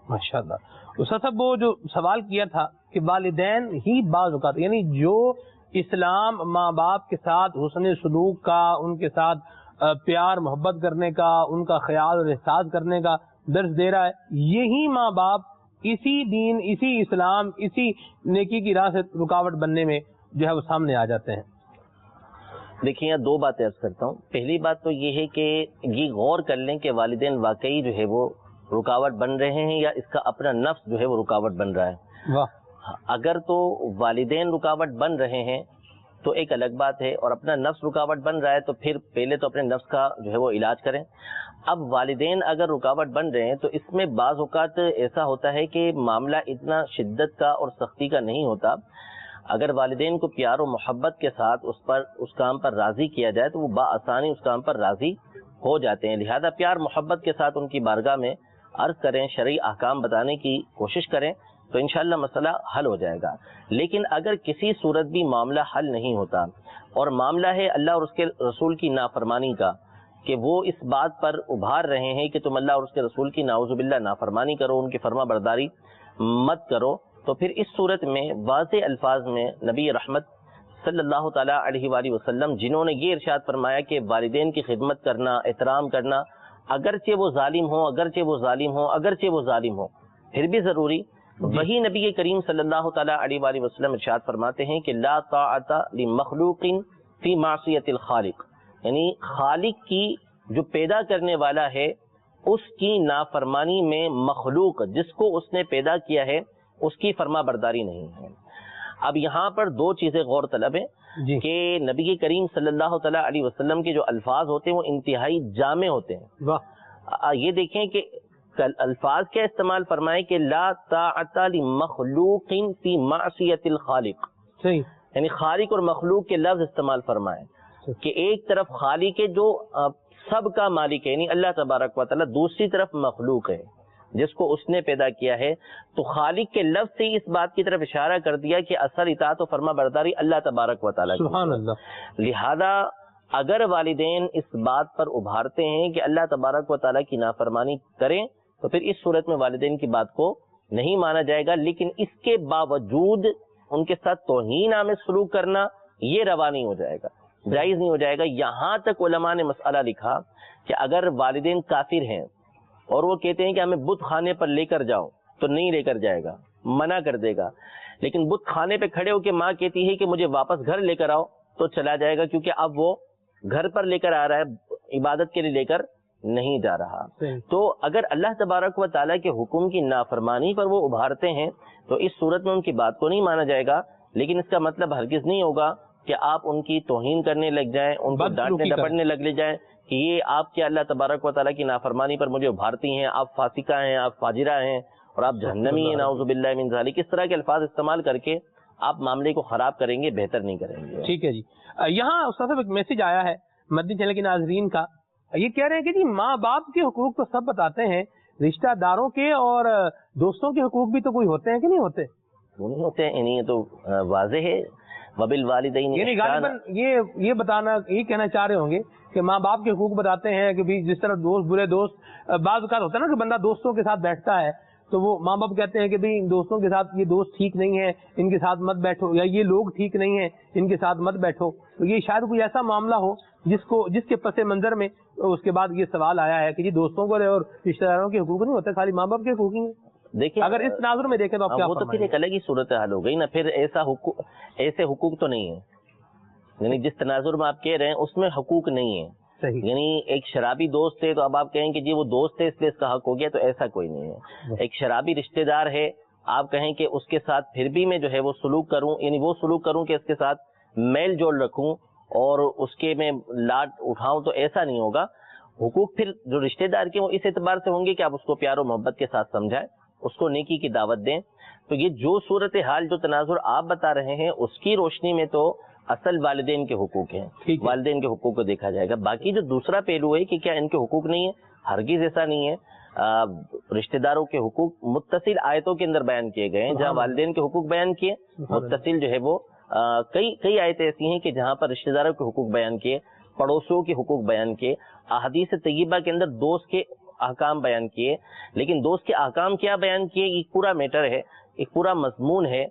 ماشاءاللہ۔ استاد صاحب وہ جو سوال کیا تھا کہ والدین ہی بعض اوقات یعنی جو اسلام ماں باپ کے ساتھ حسن سلوک کا، ان کے ساتھ پیار محبت کرنے کا، ان کا خیال اور احساس کرنے کا درس دے رہا ہے، یہی ماں باپ اسی دین، اسی اسلام، اسی نیکی کی راہ سے رکاوٹ بننے میں جو ہے وہ سامنے آ جاتے ہیں۔ دیکھیں یہاں 2 باتیں عرض کرتا ہوں۔ پہلی بات تو یہ ہے کہ یہ غور کر لیں کہ والدین واقعی جو ہے وہ رکاوٹ بن رہے ہیں یا اس کا اپنا نفس جو ہے وہ رکاوٹ بن رہا ہے۔ واہ۔ اگر تو والدین رکاوٹ بن رہے ہیں تو ایک الگ بات ہے، اور اپنا نفس رکاوٹ بن رہا ہے تو پھر پہلے تو اپنے نفس کا جو ہے وہ علاج کریں۔ اب والدین اگر رکاوٹ بن رہے ہیں تو اس میں بعض اوقات ایسا ہوتا ہے کہ معاملہ اتنا شدت کا اور سختی کا نہیں ہوتا۔ اگر والدین کو پیار و محبت کے ساتھ اس کام پر راضی کیا جائے تو وہ بآسانی اس کام پر راضی ہو جاتے ہیں۔ لہذا پیار محبت کے ساتھ ان کی بارگاہ میں عرض کریں، شرعی احکام بتانے کی کوشش کریں تو انشاءاللہ مسئلہ حل ہو جائے گا۔ لیکن اگر کسی صورت بھی معاملہ حل نہیں ہوتا اور معاملہ ہے اللہ اور اس کے رسول کی نافرمانی کا، کہ وہ اس بات پر ابھار رہے ہیں کہ تم اللہ اور اس کے رسول کی نعوذ باللہ نافرمانی کرو، ان کی فرما برداری مت کرو، تو پھر اس صورت میں واضح الفاظ میں نبی رحمت صلی اللہ تعالیٰ علیہ وآلہ وسلم جنہوں نے یہ ارشاد فرمایا کہ والدین کی خدمت کرنا، احترام کرنا، اگرچہ وہ ظالم ہو پھر بھی ضروری، وہی نبی کریم صلی اللہ تعالیٰ علیہ وآلہ وسلم ارشاد فرماتے ہیں کہ لا طاعت لمخلوق فی معصیت الخالق، یعنی خالق کی جو پیدا کرنے والا ہے اس کی نافرمانی میں مخلوق جس کو اس نے پیدا کیا ہے اس کی فرما برداری نہیں ہے۔ اب یہاں پر 2 چیزیں غور طلب ہیں کہ نبی کریم صلی اللہ تعالیٰ علیہ وسلم کے جو الفاظ ہوتے ہیں وہ انتہائی جامع ہوتے ہیں۔ یہ دیکھیں کہ الفاظ کیا استعمال فرمائے کہ لا طاعت لمخلوق فی معصیت الخالق، یعنی خالق اور مخلوق کے لفظ استعمال فرمائے کہ ایک طرف خالق ہے جو سب کا مالک ہے یعنی اللہ تبارک و تعالیٰ، دوسری طرف مخلوق ہے جس کو اس نے پیدا کیا ہے، تو خالق کے لفظ سے اس بات کی طرف اشارہ کر دیا کہ اثر اطاعت و فرما برداری اللہ تبارک و تعالیٰ کی۔ سبحان اللہ۔ لہذا اگر والدین اس بات پر ابھارتے ہیں کہ اللہ تبارک و تعالیٰ کی نافرمانی کریں تو پھر اس صورت میں والدین کی بات کو نہیں مانا جائے گا، لیکن اس کے باوجود ان کے ساتھ توہین آمیز سلوک کرنا یہ روا نہیں ہو جائے گا، جائز نہیں ہو جائے گا۔ یہاں تک علماء نے مسئلہ لکھا کہ اگر والدین کافر ہیں اور وہ کہتے ہیں کہ ہمیں بت خانے پر لے کر جاؤ تو نہیں لے کر جائے گا، منع کر دے گا، لیکن بت خانے پہ کھڑے ہو کے ماں کہتی ہے کہ مجھے واپس گھر لے کر آؤ تو چلا جائے گا، کیونکہ اب وہ گھر پر لے کر آ رہا ہے، عبادت کے لیے لے کر نہیں جا رہا۔ تو اگر اللہ تبارک و تعالیٰ کے حکم کی نافرمانی پر وہ ابھارتے ہیں تو اس صورت میں ان کی بات کو نہیں مانا جائے گا، لیکن اس کا مطلب ہرگز نہیں ہوگا کہ آپ ان کی توہین کرنے لگ جائیں، ان کو ڈانٹنے ڈپٹنے لگ جائیں کہ یہ آپ کے اللہ تبارک و تعالیٰ کی نافرمانی پر مجھے ابھارتی ہیں، آپ فاسقہ ہیں، آپ فاجرہ ہیں اور آپ جہنمی ہیں، نعوذ باللہ من ذالک۔ اس طرح کے الفاظ استعمال کر کے آپ معاملے کو خراب کریں گے، بہتر نہیں کریں گے۔ ٹھیک ہے جی۔ یہاں استاد صاحب ایک میسج آیا ہے مدنی چینل کے ناظرین کا یہ کہہ رہے ہیں کہ جی ماں باپ کے حقوق تو سب بتاتے ہیں، رشتہ داروں کے اور دوستوں کے حقوق بھی تو کوئی ہوتے ہیں کہ نہیں ہوتے؟ وہ نہیں ہوتے ہیں، یعنی یہ تو واضح ہے، وبالوالدین یعنی غالباً یہ بتانا، یہ کہنا چاہ رہے ہوں گے کہ ماں باپ کے حقوق بتاتے ہیں کہ بھی جس طرح دوست برے دوست، بعض اوقات ہوتا ہے نا کہ بندہ دوستوں کے ساتھ بیٹھتا ہے تو وہ ماں باپ کہتے ہیں کہ بھی ان دوستوں کے ساتھ یہ دوست ٹھیک نہیں ہے، ان کے ساتھ مت بیٹھو، یا یہ لوگ ٹھیک نہیں ہیں، ان کے ساتھ مت بیٹھو. تو یہ شاید کوئی ایسا معاملہ ہو جس کے پس منظر میں اس کے بعد یہ سوال آیا ہے کہ جی دوستوں کو اور رشتہ داروں کے حقوق نہیں ہوتے، خالی ماں باپ کے حقوق ہی ہیں. دیکھیں اگر اس تناظر میں دیکھیں تو آپ کیا وہ تو پھر ایک الگ ہی صورتحال ہو گئی نا. پھر ایسے حقوق تو نہیں ہے، یعنی جس تناظر میں آپ کہہ رہے ہیں اس میں حقوق نہیں ہے. یعنی ایک شرابی دوست ہے تو اب آپ کہیں کہ جی وہ دوست ہے اس لیے اس کا حق ہو گیا، تو ایسا کوئی نہیں ہے. ایک شرابی رشتہ دار ہے، آپ کہیں کہ اس کے ساتھ پھر بھی میں جو ہے وہ سلوک کروں، یعنی وہ سلوک کروں کہ اس کے ساتھ میل جول رکھوں اور اس کے میں لاٹ اٹھاؤں، تو ایسا نہیں ہوگا. حقوق پھر جو رشتہ دار کے وہ اس اعتبار سے ہوں گے کہ آپ اس کو پیار و محبت کے ساتھ سمجھائیں، اس کو نیکی کی دعوت دیں. تو یہ جو صورتحال جو تناظر آپ بتا رہے ہیں اس کی روشنی میں تو اصل والدین کے حقوق ہیں، والدین کے حقوق کو دیکھا جائے گا. باقی جو دوسرا پہلو ہے کہ کیا ان کے حقوق نہیں ہے، ہرگز ایسا نہیں ہے. رشتہ داروں کے حقوق متصل آیتوں کے اندر بیان کیے گئے ہیں، جہاں والدین کے حقوق بیان کیے متصل جو ہے وہ کئی آیتیں ایسی ہیں کہ جہاں پر رشتہ داروں کے حقوق بیان کیے، پڑوسیوں کے حقوق بیان کیے، احادیث طیبہ کے اندر دوست کے احکام بیان کیے. لیکن دوست کے احکام کیا بیان کیے، ایک پورا میٹر ہے، ایک پورا مضمون ہے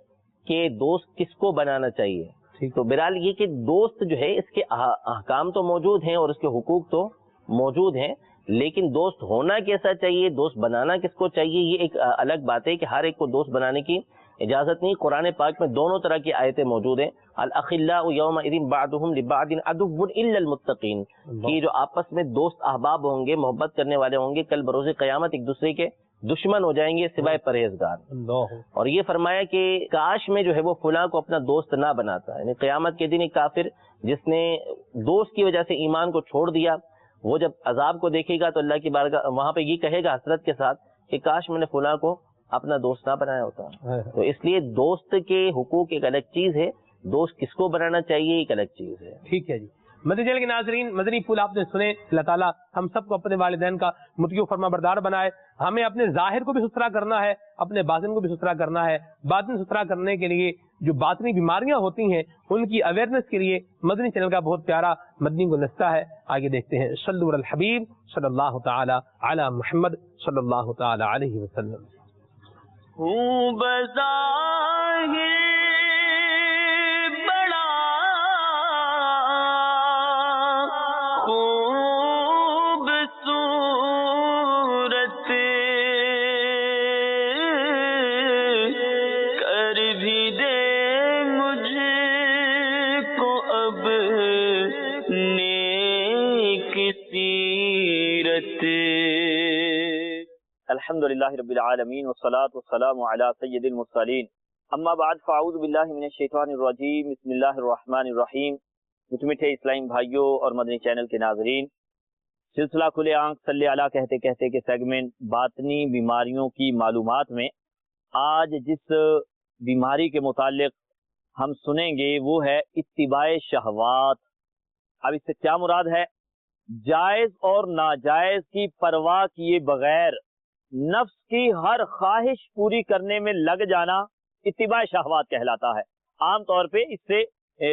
کہ دوست کس کو بنانا چاہیے. تو بہرحال یہ کہ دوست جو ہے اس کے احکام تو موجود ہیں اور اس کے حقوق تو موجود ہیں، لیکن دوست ہونا کیسا چاہیے، دوست بنانا کس کو چاہیے، یہ ایک الگ بات ہے کہ ہر ایک کو دوست بنانے کی اجازت نہیں. قرآن پاک میں دونوں طرح کی آیتیں موجود ہیں. الاخلاء یومئذ بعضهم لبعض عدو الا المتقین، کہ جو آپس میں دوست احباب ہوں گے، محبت کرنے والے ہوں گے، کل بروز قیامت ایک دوسرے کے دشمن ہو جائیں گے سوائے پرہیزگار. اور یہ فرمایا کہ کاش میں جو ہے وہ فلاں کو اپنا دوست نہ بناتا. یعنی قیامت کے دن ایک کافر جس نے دوست کی وجہ سے ایمان کو چھوڑ دیا، وہ جب عذاب کو دیکھے گا تو اللہ کی بارگاہ وہاں پہ یہ کہے گا حسرت کے ساتھ کہ کاش میں نے فلاں کو اپنا دوست نہ بنایا ہوتا. تو اس لیے دوست کے حقوق ایک الگ چیز ہے، دوست کس کو بنانا چاہیے ایک الگ چیز ہے. ٹھیک ہے جی. مدنی چینل کے ناظرین، مدنی پھول آپ نے سنے. اللہ تعالیٰ ہم سب کو اپنے والدین کا مطیع و فرما بردار بنائے. ہمیں اپنے ظاہر کو بھی ستھرا کرنا ہے، اپنے باطن کو بھی ستھرا کرنا ہے. باطن ستھرا کرنے کے لیے جو باطنی بیماریاں ہوتی ہیں ان کی اویئرنیس کے لیے مدنی چینل کا بہت پیارا مدنی گلدستہ ہے. آگے دیکھتے ہیں. صلوا علی الحبیب صلی اللہ تعالی علی محمد صلی اللہ تعالی علیہ وسلم. الحمدللہ رب العالمین والصلاة والسلام علی سید المرسلین اما بعد فاعوذ باللہ من الشیطان الرجیم بسم اللہ الرحمن الرحیم. میٹھے اسلام بھائیوں اور مدنی چینل کے ناظرین، سلسلہ کھلے آنکھ صلی اللہ کہتے کہتے کے سیگمنٹ باطنی بیماریوں کی معلومات میں آج جس بیماری کے متعلق ہم سنیں گے وہ ہے اتباع شہوات. اب اس سے کیا مراد ہے؟ جائز اور ناجائز کی پرواہ کیے بغیر نفس کی ہر خواہش پوری کرنے میں لگ جانا اتباع شہوات کہلاتا ہے. عام طور پہ اس سے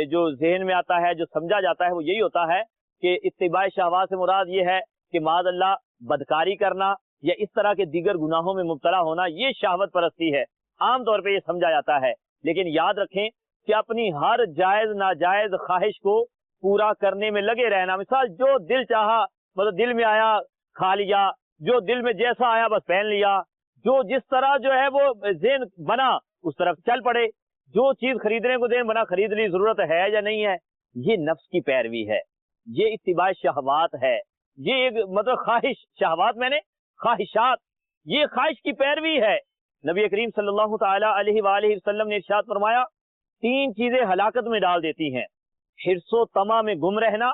جو ذہن میں آتا ہے، جو سمجھا جاتا ہے وہ یہی ہوتا ہے کہ اتباع شہوات سے مراد یہ ہے کہ معاذ اللہ بدکاری کرنا یا اس طرح کے دیگر گناہوں میں مبتلا ہونا، یہ شہوت پرستی ہے. عام طور پہ یہ سمجھا جاتا ہے. لیکن یاد رکھیں کہ اپنی ہر جائز ناجائز خواہش کو پورا کرنے میں لگے رہنا. مثال جو دل چاہا، مطلب دل میں آیا کھا لیا، جو دل میں جیسا آیا بس پہن لیا، جو جس طرح جو ہے وہ ذہن بنا اس طرف چل پڑے، جو چیز خریدنے کو ذہن بنا خرید لی. ضرورت ہے یا نہیں ہے؟ یہ نفس کی پیروی ہے، یہ اتباع شہوات ہے. یہ ایک مطلب خواہش، شہوات میں نے خواہشات، یہ خواہش کی پیروی ہے. نبی کریم صلی اللہ تعالی علیہ وآلہ وسلم نے ارشاد فرمایا 3 چیزیں ہلاکت میں ڈال دیتی ہیں: حرص و طمع میں گم رہنا،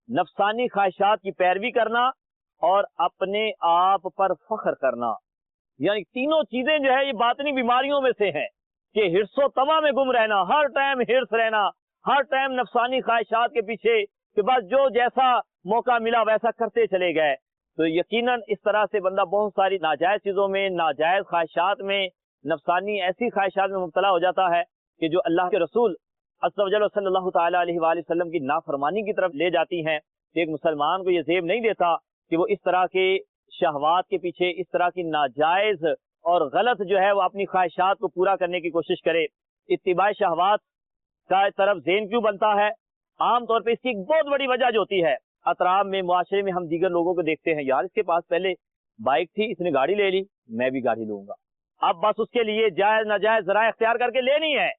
نفسانی خواہشات کی پیروی کرنا، اور اپنے آپ پر فخر کرنا. یعنی تینوں چیزیں جو ہے یہ باطنی بیماریوں میں سے ہیں کہ حرص و طمع میں گم رہنا، ہر ٹائم حرص رہنا، ہر ٹائم نفسانی خواہشات کے پیچھے کہ بس جو جیسا موقع ملا ویسا کرتے چلے گئے تو یقیناً اس طرح سے بندہ بہت ساری ناجائز چیزوں میں، ناجائز خواہشات میں، نفسانی ایسی خواہشات میں مبتلا ہو جاتا ہے کہ جو اللہ کے رسول عز و جل صلی اللہ تعالیٰ علیہ وآلہ وسلم کی نافرمانی کی طرف لے جاتی ہیں. کہ ایک مسلمان کو یہ زیب نہیں دیتا کہ وہ اس طرح کے شہوات کے پیچھے، اس طرح کی ناجائز اور غلط جو ہے وہ اپنی خواہشات کو پورا کرنے کی کوشش کرے. اتباع شہوات کا طرف ذہن کیوں بنتا ہے؟ عام طور پہ اس کی ایک بہت بڑی وجہ جو ہوتی ہے، اطراف میں، معاشرے میں ہم دیگر لوگوں کو دیکھتے ہیں، یار اس کے پاس پہلے بائک تھی، اس نے گاڑی لے لی، میں بھی گاڑی لوں گا. اب بس اس کے لیے جائز ناجائز ذرائع اختیار کر کے لینی ہے.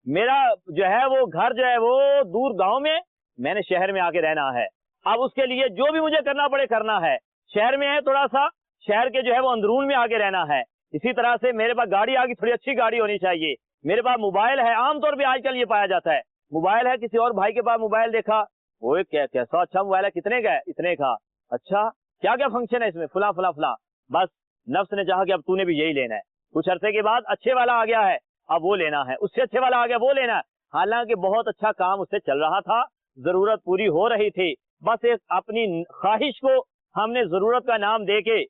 میرا جو ہے وہ گھر جو ہے وہ دور گاؤں میں، میں نے شہر میں آ کے رہنا ہے. اب اس کے لیے جو بھی مجھے کرنا پڑے کرنا ہے. شہر میں ہے تھوڑا سا، شہر کے جو ہے وہ اندرون میں آگے رہنا ہے. اسی طرح سے میرے پاس گاڑی آگے تھوڑی اچھی گاڑی ہونی چاہیے. میرے پاس موبائل ہے، عام طور پہ آج کل یہ پایا جاتا ہے، موبائل ہے، کسی اور بھائی کے پاس موبائل دیکھا، وہ کیسا اچھا موبائل ہے، کتنے کا ہے؟ اتنے کا. اچھا کیا کیا فنکشن ہے اس میں؟ فلاں فلاں فلاں. بس نفس نے چاہا کہ اب تو نے بھی یہی لینا ہے. کچھ عرصے کے بعد اچھے والا آ گیا ہے، اب وہ لینا ہے. اس سے اچھے والا آ گیا، وہ لینا ہے. حالانکہ بہت اچھا کام اس سے چل رہا تھا، ضرورت پوری ہو رہی تھی، بس ایک اپنی خواہش کو ہم نے ضرورت کا نام دے کے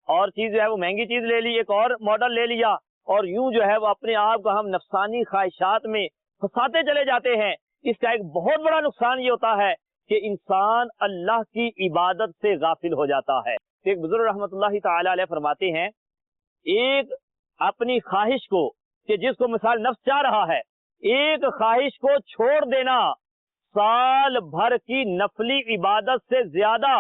اور چیز جو ہے وہ مہنگی چیز لے لی، ایک اور ماڈل لے لیا، اور یوں جو ہے وہ اپنے آپ کو ہم نفسانی خواہشات میں پھنساتے چلے جاتے ہیں. اس کا ایک بہت بڑا نقصان یہ ہوتا ہے کہ انسان اللہ کی عبادت سے غافل ہو جاتا ہے. ایک بزرگ رحمت اللہ تعالی علیہ فرماتے ہیں، ایک اپنی خواہش کو، کہ جس کو مثال نفس چاہ رہا ہے، ایک خواہش کو چھوڑ دینا سال بھر کی نفلی عبادت سے زیادہ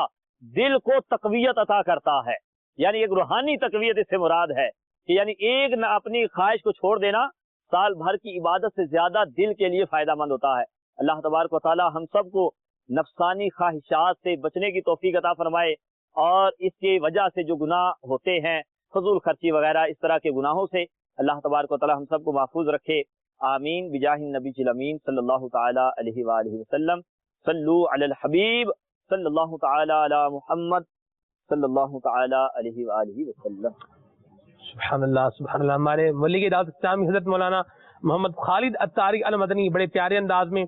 دل کو تقویت عطا کرتا ہے. یعنی ایک روحانی تقویت اس سے مراد ہے کہ یعنی ایک اپنی خواہش کو چھوڑ دینا سال بھر کی عبادت سے زیادہ دل کے لیے فائدہ مند ہوتا ہے. اللہ تبارک و تعالی ہم سب کو نفسانی خواہشات سے بچنے کی توفیق عطا فرمائے، اور اس کی وجہ سے جو گناہ ہوتے ہیں، فضول خرچی وغیرہ اس طرح کے گناہوں سے اللہ تبارک و تعالی ہم سب کو محفوظ رکھے. آمین بجاہ النبی الامین صلی اللہ تعالی علیہ وآلہ وسلم. صلو علی الحبیب صلی اللہ تعالی علی محمد صلی اللہ تعالی علیہ وآلہ وسلم. سبحان اللہ سبحان اللہ. ہمارے ولی کے دعوت اسلامی حضرت مولانا محمد خالد الطاری المدنی بڑے پیارے انداز میں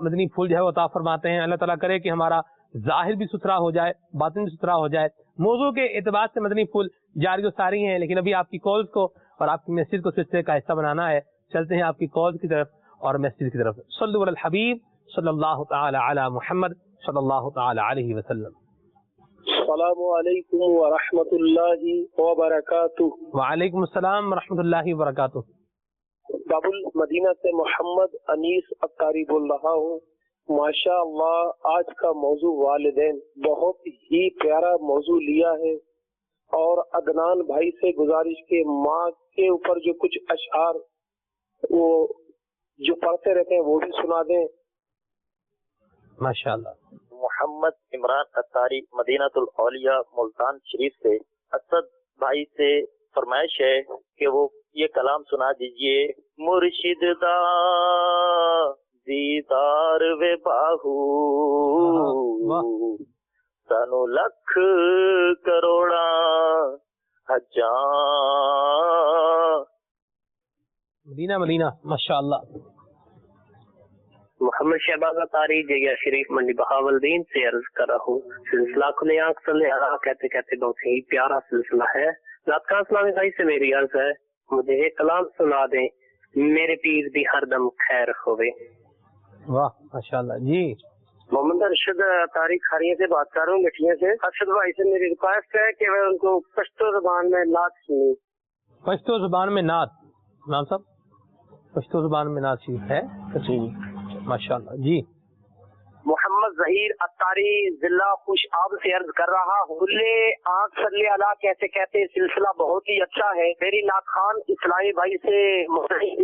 مدنی پھول جو ہے وہ عطا فرماتے ہیں. اللہ تعالیٰ کرے کہ ہمارا ظاہر بھی ستھرا ہو جائے، باطن بھی ستھرا ہو جائے. موضوع کے اعتبار سے مدنی پھول جاری و ساری ہیں، لیکن ابھی آپ کی کالز کو اور آپ کی میسیج کو سلسلے کا حصہ بنانا ہے. چلتے ہیں آپ کی کالز کی طرف اور میسیج کی طرف. صلو علی الحبیب صلی اللہ تعالی علی محمد صلی اللہ تعالی علیہ وسلم. السلام علیکم ورحمۃ اللہ وبرکاتہ. وعلیکم السلام ورحمۃ اللہ وبرکاتہ. باب المدینہ سے محمد انیس عطاری بول رہا ہوں. ماشاء اللہ آج کا موضوع والدین، بہت ہی پیارا موضوع لیا ہے، اور عدنان بھائی سے گزارش کے ماں کے اوپر جو کچھ اشعار وہ جو پڑھتے رہتے ہیں وہ بھی سنا دیں. ماشاء اللہ. محمد عمران عطاری مدینہ الاولیاء ملتان شریف سے اسد بھائی سے فرمائش ہے کہ وہ یہ کلام سنا دیجئے. مرشد دا دیدار وے باہو سانو لکھ کروڑا حجاں. مدینہ مدینہ ماشاء اللہ. محمد شہباز عطاری جگہ شریف منڈی بہاولدین سے عرض کر رہا ہوں. سلسلہ کھلے آنکھ صلی اللہ کہتے کہتے بہت ہی پیارا سلسلہ ہے. ذات خان اسلامی بھائی سے میری عرض ہے مجھے ایک کلام سنا دیں، میرے پیر دی ہر دم خیر ہوئے. واہ ماشاء اللہ. جی محمد ارشد عطاری کھاریے سے بات کر رہا ہوں، مٹھیے سے. ارشد بھائی سے میری ریکویسٹ ہے کہ میں ان کو پشتو زبان میں نعت سنی. پشتو زبان میں نعت؟ نام صاحب پشتو زبان میں نعت شریف ہے؟ جی ماشاء اللہ. جی محمد ظہیر عطاری ضلع خوش آب سے عرض کر رہا ہوں. کھلے آنکھ صلی اللہ کہتے کہتے سلسلہ بہت ہی اچھا ہے. میری ناخان اسلامی بھائی سے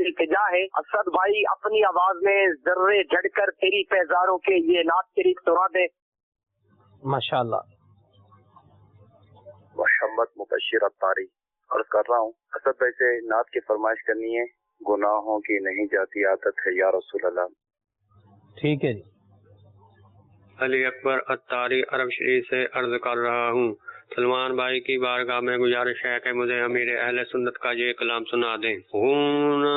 التجا ہے، اسد بھائی اپنی آواز میں ذرے جڑ کر تیری پیزاروں کے یہ نعت شریف سنا دے. ماشاء اللہ. محمد مبشر عطاری عرض کر رہا ہوں. اسد بھائی سے نعت کی فرمائش کرنی ہے. گناہوں کی نہیں جاتی عادت ہے یا رسول اللہ. ٹھیک ہے جی. علی اکبر عطاری عرب شریف سے عرض کر رہا ہوں. سلمان بھائی کی بارگاہ میں گزارش ہے کہ مجھے امیر اہل سنت کا یہ کلام سنا دیں. گناہوں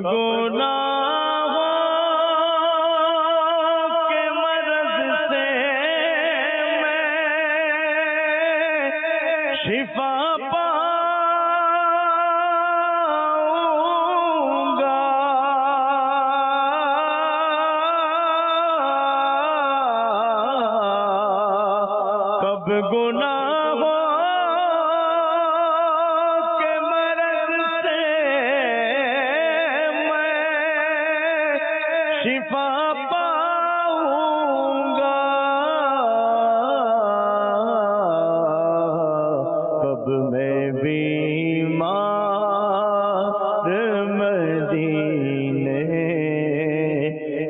گناہوں کے مرض سے میں شفا پاؤں گا، کب گناہوں کے مرض سے میں شفا پاؤں گا، کب میں بیمار مدینے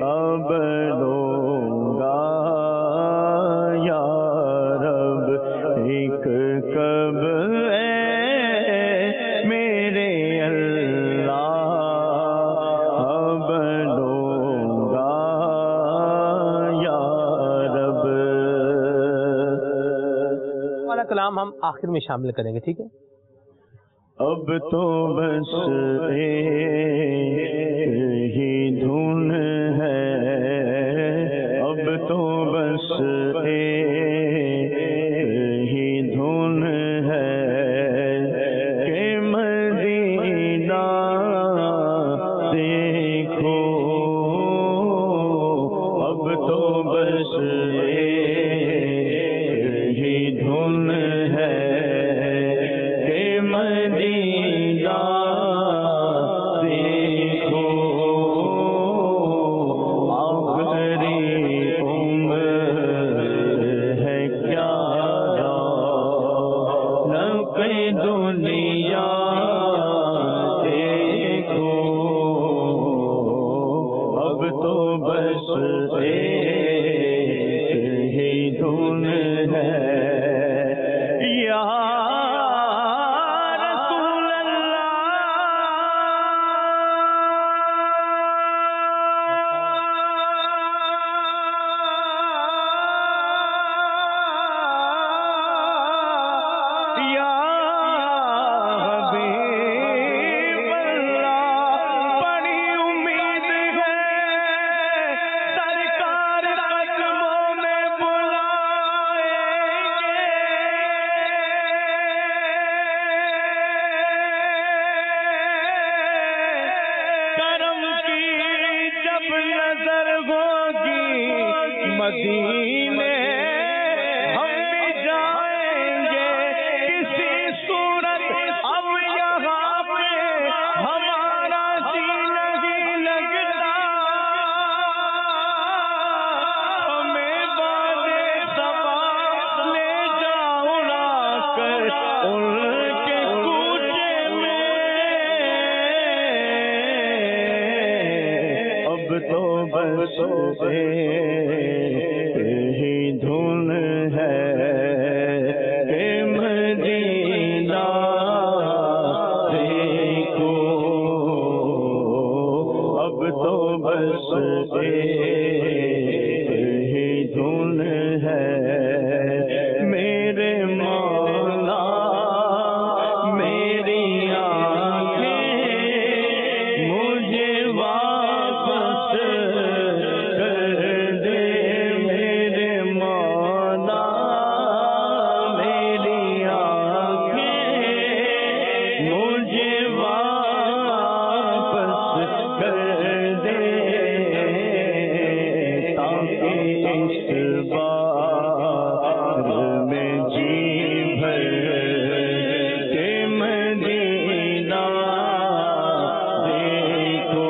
اب لوں گا یا رب، ایک کب اے میرے اللہ اب لوں گا یا رب۔ والا کلام ہم آخر میں شامل کریں گے، ٹھیک ہے؟ اب تو بس ایک ہی دھن ہے، اب تو بس ایک ہی دھن ہے کہ مدینہ دیکھو، اب تو بس ایک ہی دھن ہے کہ مدینہ دیکھو، آخری عمر ہے کیا رونق دنیا دیکھو، اب تو بس ایک ہی دھن ہے، یا رسول اللہ، یا حبیب اللہ، بڑی امید ہے سرکار قدموں میں کرم کی جب نظر ہوگی مدینے ہم بھی جائیں گے، کسی صورت اب یہاں پہ ہمارا جی نہیں لگتا، ہمیں بادے صبا لے جاؤ نا کر ان کے کوچے میں، اب تو بس ایک ہی دھن ہے کہ مدینہ دیکھو، اب تو بس ایک ہی دھن ہے میرے مولا، میری آنکھیں مجھے واپس کر دے، میرے مولا میری آنکھیں مجھے واپس کر دے، تاکہ اس بار میں جی بھر کے مدینہ دیکھو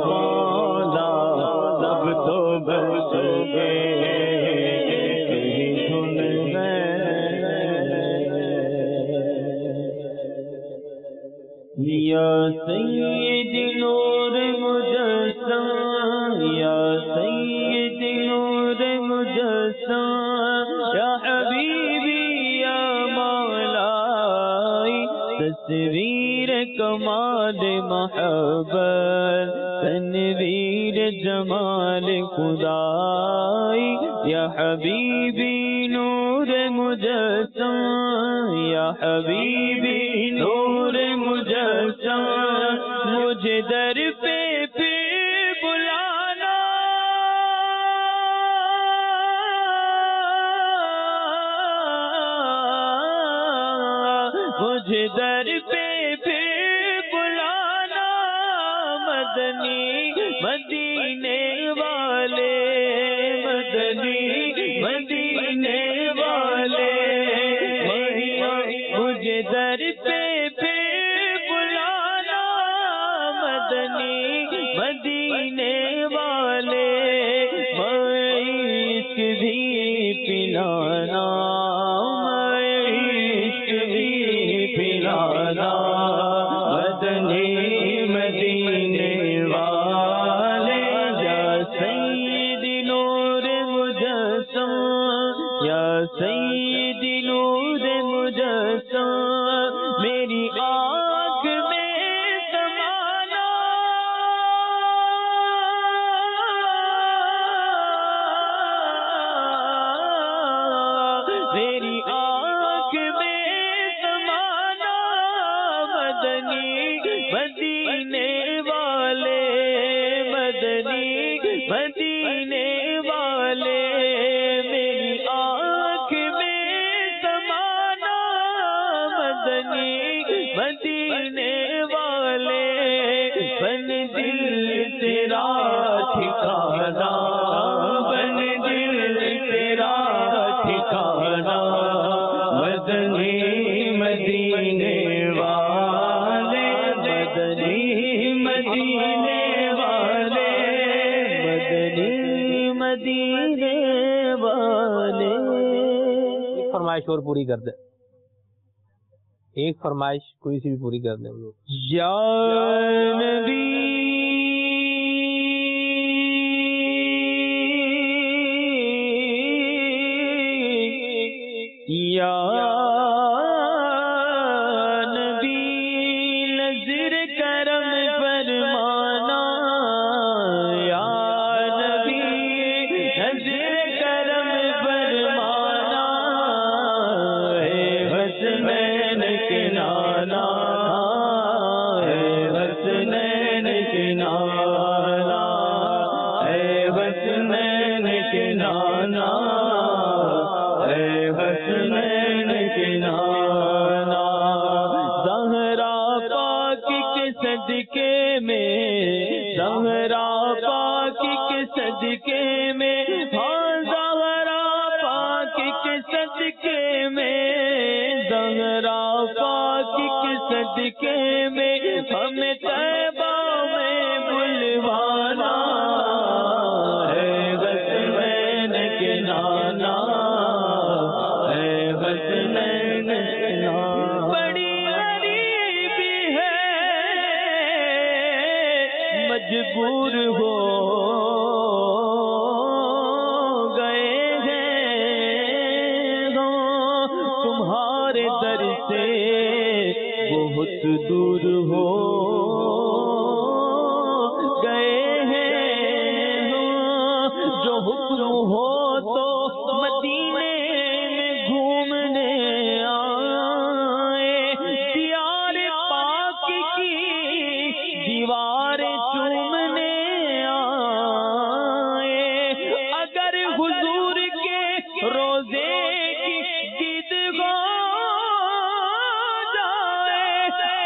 مولا، اب تو بس ایک ہی دھن ہے، یا سید نور مجسم، یا سید نور مجسم، یا حبیبی یا مولائی، تصویر کمال محبت، تنویر جمال خدائی، یا حبیبی نور مجسم، یا حبیبی نور مجسم، مجھے مجھے در پہ پھر بلانا، مجھے در پہ پھر بلانا، مدنی مدینے والے، مدنی مدینے والے، مجھے در پہ پھر بلانا، مدنی مدینے والے، عشق بھی پلانا، عشق بھی پلانا، مدنی مدینے والے، یا سیدی نور مجسم، یا سیدی نور مجسم، میری آنکھ میں سمانا، میری آنکھ میں سمانا، مدنی مدینے والے، مدنی مدینے والے، میری آنکھ میں سمانا، مدنی مدینے والے، بن دل تیرا ٹھکانا، بن دل تیرا ٹھکانا، مدنی مدینے والے، مدنی مدینے والے، مدنی مدینے والے۔ ایک فرمائش اور پوری کر دیں، ایک فرمائش کوئی سی بھی پوری کر دیں۔ یا نبی یا نبی نظر کرم فرمانا، یا نبی نظر کرم فرمانا، اے حسنین کے نانا، اے حسنین کے نانا، اے حسنین کے نانا، اے حسنین کے نانا، زہرا پاک کے صدقے میں، زہرا پاک کے صدقے میں، ہاں زہرا پاک کے صدقے میں، زہرا پاک کے صدقے میں، ہمیں طیبہ میں بلوانا، اے حسنین کے نانا، اے حسنین کے نانا، بڑی غریبی ہے مجبور ہو گئے ہیں تمہارے در سے بہت دور ہو گئے ہیں، جو حکم ہو تو مدینے میں گھومنے آئے، دیار پاک کی دیوار چومنے آئے، اگر حضور کے روزے کی دید ہو جائے،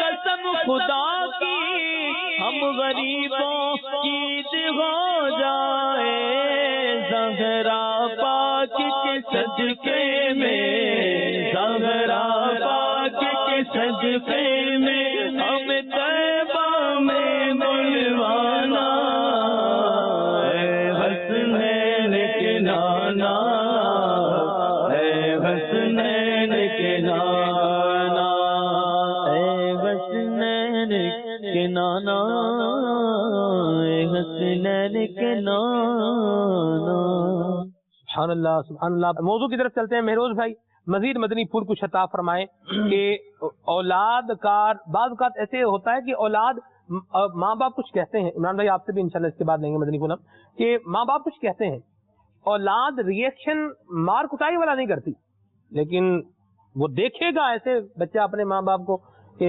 قسم خدا کی ہم غریبوں کی عید ہو جائے، زہرا پاک کے صدقے میں، زہرا پاک کے صدقے میں، ہم طیبہ میں بلوانا، اے حسنین کے نانا، اے حسنین کے نانا، اے حسنین کے نانا، اے حسنین کے نانا۔ سبحان اللہ سبحان اللہ۔ موضوع کی طرف چلتے ہیں مہروز بھائی، مزید مدنی پھول کچھ عطا فرمائیں کہ اولاد کا بعض اوقات ایسے ہوتا ہے کہ اولاد ماں باپ کچھ کہتے ہیں، عمران بھائی آپ سے بھی انشاءاللہ اس کے بعد لیں گے مدنی پھول، کہ ماں باپ کچھ کہتے ہیں، اولاد ریئیکشن مار کٹائی والا نہیں کرتی، لیکن وہ دیکھے گا ایسے بچہ اپنے ماں باپ کو کہ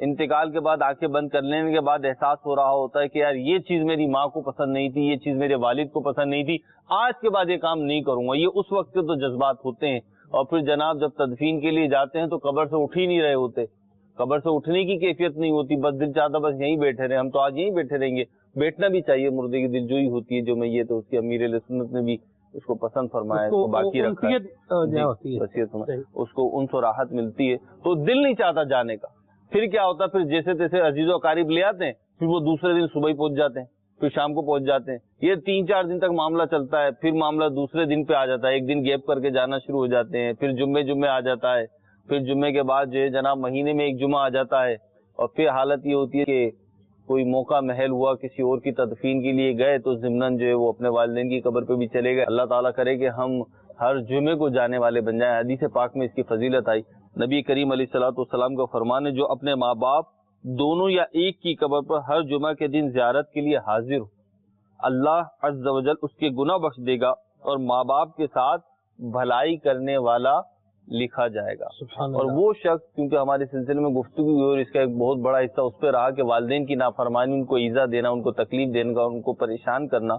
انتقال کے بعد آنکھیں بند کر لینے کے بعد احساس ہو رہا ہوتا ہے کہ یار یہ چیز میری ماں کو پسند نہیں تھی، یہ چیز میرے والد کو پسند نہیں تھی، آج کے بعد یہ کام نہیں کروں گا. یہ اس وقت کے تو جذبات ہوتے ہیں. اور پھر جناب جب تدفین کے لیے جاتے ہیں تو قبر سے اٹھ ہی نہیں رہے ہوتے، قبر سے اٹھنے کی کیفیت نہیں ہوتی، بس دل چاہتا بس یہیں بیٹھے رہے. ہم تو آج یہیں بیٹھے رہیں گے. بیٹھنا بھی چاہیے، مردے کی دلجوئی ہوتی ہے جو میت ہے اس کی امیر علیہ سنت نے بھی اس کو پسند فرمایا ہے، اس کو باقی رکھا ہے، وصیت اس کو انس و راحت ملتی ہے تو دل نہیں چاہتا جانے کا. پھر کیا ہوتا ہے، پھر جیسے تیسے عزیز و اقارب لے آتے ہیں، پھر وہ دوسرے دن صبح ہی پہنچ جاتے ہیں، پھر شام کو پہنچ جاتے ہیں. یہ 3-4 دن تک معاملہ چلتا ہے، پھر معاملہ دوسرے دن پہ آ جاتا ہے، ایک دن گیپ کر کے جانا شروع ہو جاتے ہیں، پھر جمعے آ جاتا ہے، پھر جمعے کے بعد جو ہے جناب مہینے میں ایک جمعہ آ جاتا ہے. اور پھر حالت یہ ہوتی ہے کہ کوئی موقع محل ہوا، کسی اور کی تدفین کے لیے گئے تو ضمناً جو ہے وہ اپنے والدین کی قبر پہ بھی چلے گئے. اللہ تعالیٰ کرے کہ ہم ہر جمعے کو جانے والے بن جائیں. حدیث پاک میں اس کی فضیلت آئی. نبی کریم علیہ الصلوۃ والسلام کا فرمان ہے جو اپنے ماں باپ دونوں یا ایک کی قبر پر ہر جمعہ کے دن زیارت کے لیے حاضر ہو، اللہ عز و جل اس کے گناہ بخش دے گا اور ماں باپ کے ساتھ بھلائی کرنے والا لکھا جائے گا. اور وہ شخص، کیونکہ ہمارے سلسلے میں گفتگو ہوئی اور اس کا ایک بہت بڑا حصہ اس پہ رہا کہ والدین کی نافرمانی، ان کو ایذا دینا، ان کو تکلیف دینا، ان کو پریشان کرنا،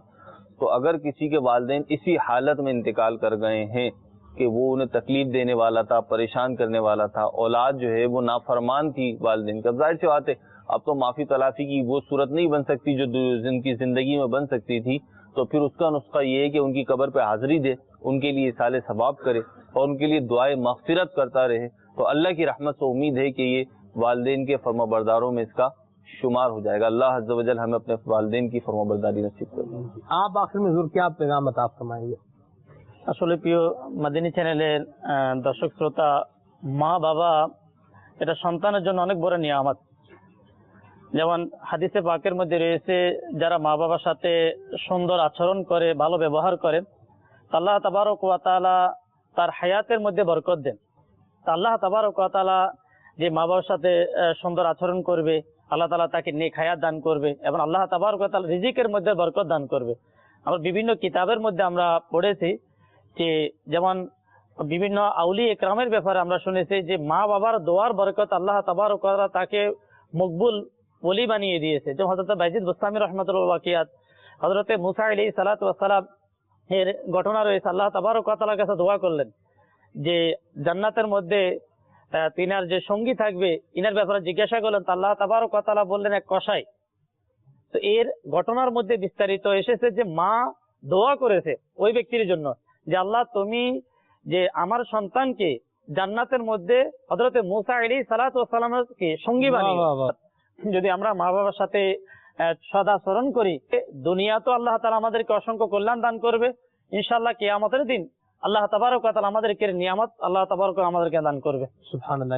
تو اگر کسی کے والدین اسی حالت میں انتقال کر گئے ہیں کہ وہ انہیں تکلیف دینے والا تھا، پریشان کرنے والا تھا، اولاد جو ہے وہ نافرمان تھی والدین کا، ظاہر سی بات ہے اب تو معافی تلافی کی وہ صورت نہیں بن سکتی جو ان کی زندگی میں بن سکتی تھی. تو پھر اس کا نسخہ یہ ہے کہ ان کی قبر پہ حاضری دے، ان کے لیے ایصال ثواب کرے اور ان کے لیے دعائے مغفرت کرتا رہے. تو اللہ کی رحمت سے امید ہے کہ یہ والدین کے فرما برداروں میں اس کا شمار ہو جائے گا. اللہ عز و جل ہمیں اپنے والدین کی فرما برداری نصیب کرے. آپ آخر میں ضرور کیا پیغام عطا فرمائیں گے؟ আসলে প্রিয় মাদিনী চ্যানেলের দর্শক শ্রোতা, মা বাবা এটা সন্তানের জন্য অনেক বড় নিয়ামত. যেমন হাদিসে পাকের মধ্যে রয়েছে যারা মা বাবার সাথে সুন্দর আচরণ করে, ভালো ব্যবহার করে, আল্লাহ তাবারক ওয়া তাআলা তার হায়াতের মধ্যে বরকত দেন. আল্লাহ তাবারক ওয়া তাআলা যে মা বাবার সাথে সুন্দর আচরণ করবে, আল্লাহ তাআলা তাকে নেক হায়াত দান করবে এবং আল্লাহ তাবারক ওয়া তাআলা রিজিকের মধ্যে বরকত দান করবে. আমরা বিভিন্ন কিতাবের মধ্যে আমরা পড়েছি যে যেমন বিভিন্ন আউলি একরামের ব্যাপারে আমরা শুনেছি যে মা বাবার দোয়ার বরকত আল্লাহ তাবারক ওয়া তাআলা তাকে মকবুল ওলি বানিয়ে দিয়েছে. যেমন হযরত বাইজিদ বুস্তামি রাহমাতুল্লাহ ওয়াকিয়াত, হযরত মুসা আলাইহিস সালাতু ওয়াস সালাম এর ঘটনা রয়েছে. আল্লাহ তাবারক ওয়া তাআলার কাছে দোয়া করলেন যে জান্নাতের মধ্যে তিনার যে সঙ্গী থাকবে ইনার ব্যাপারে জিজ্ঞাসা করলেন, তো আল্লাহ তাবারক ওয়া তাআলা বললেন এক কসাই. তো এর ঘটনার মধ্যে বিস্তারিত এসেছে যে মা দোয়া করেছে ওই ব্যক্তির জন্য যে আল্লাহ তুমি যে আমার সন্তানকে জান্নাতের মধ্যে হযরত মুসা আলাইহিস সালাতু ওয়াস সালামকে সঙ্গী বানিয়ে, যদি আমরা মা বাবার সাথে সদাচরণ করি দুনিয়া তো আল্লাহ তাআলা আমাদেরকে অসংখ্য কল্যাণ দান করবে, ইনশাআল্লাহ কিয়ামতের দিন আল্লাহ তাবারক ওয়া তাআলা আমাদেরকে নিয়ামত আল্লাহ তাবারক ওয়া আমাদেরকে দান করবে. সুবহানাল্লাহ.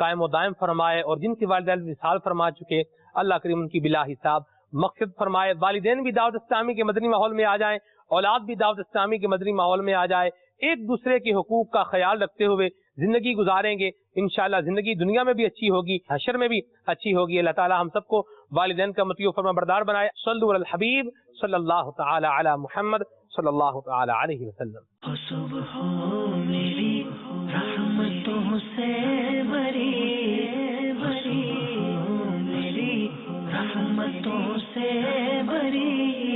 قائم و دائم فرمائے، اور جن کے والدین وصال فرما چکے اللہ کریم ان کی بلا حساب مقصد فرمائے. والدین بھی دعوت اسلامی کے مدنی ماحول میں آ جائیں، اولاد بھی دعوت اسلامی کے مدنی ماحول میں آ جائے، ایک دوسرے کے حقوق کا خیال رکھتے ہوئے زندگی گزاریں گے، انشاءاللہ زندگی دنیا میں بھی اچھی ہوگی، حشر میں بھی اچھی ہوگی. اللہ تعالی ہم سب کو والدین کا مطیع و فرما بردار بنائے. صلو علی الحبیب صلی اللہ تعالی علی محمد صلی اللہ تعالی علیہ وسلم. صبح میری رحمتوں سے بری بری، میری رحمتوں سے بری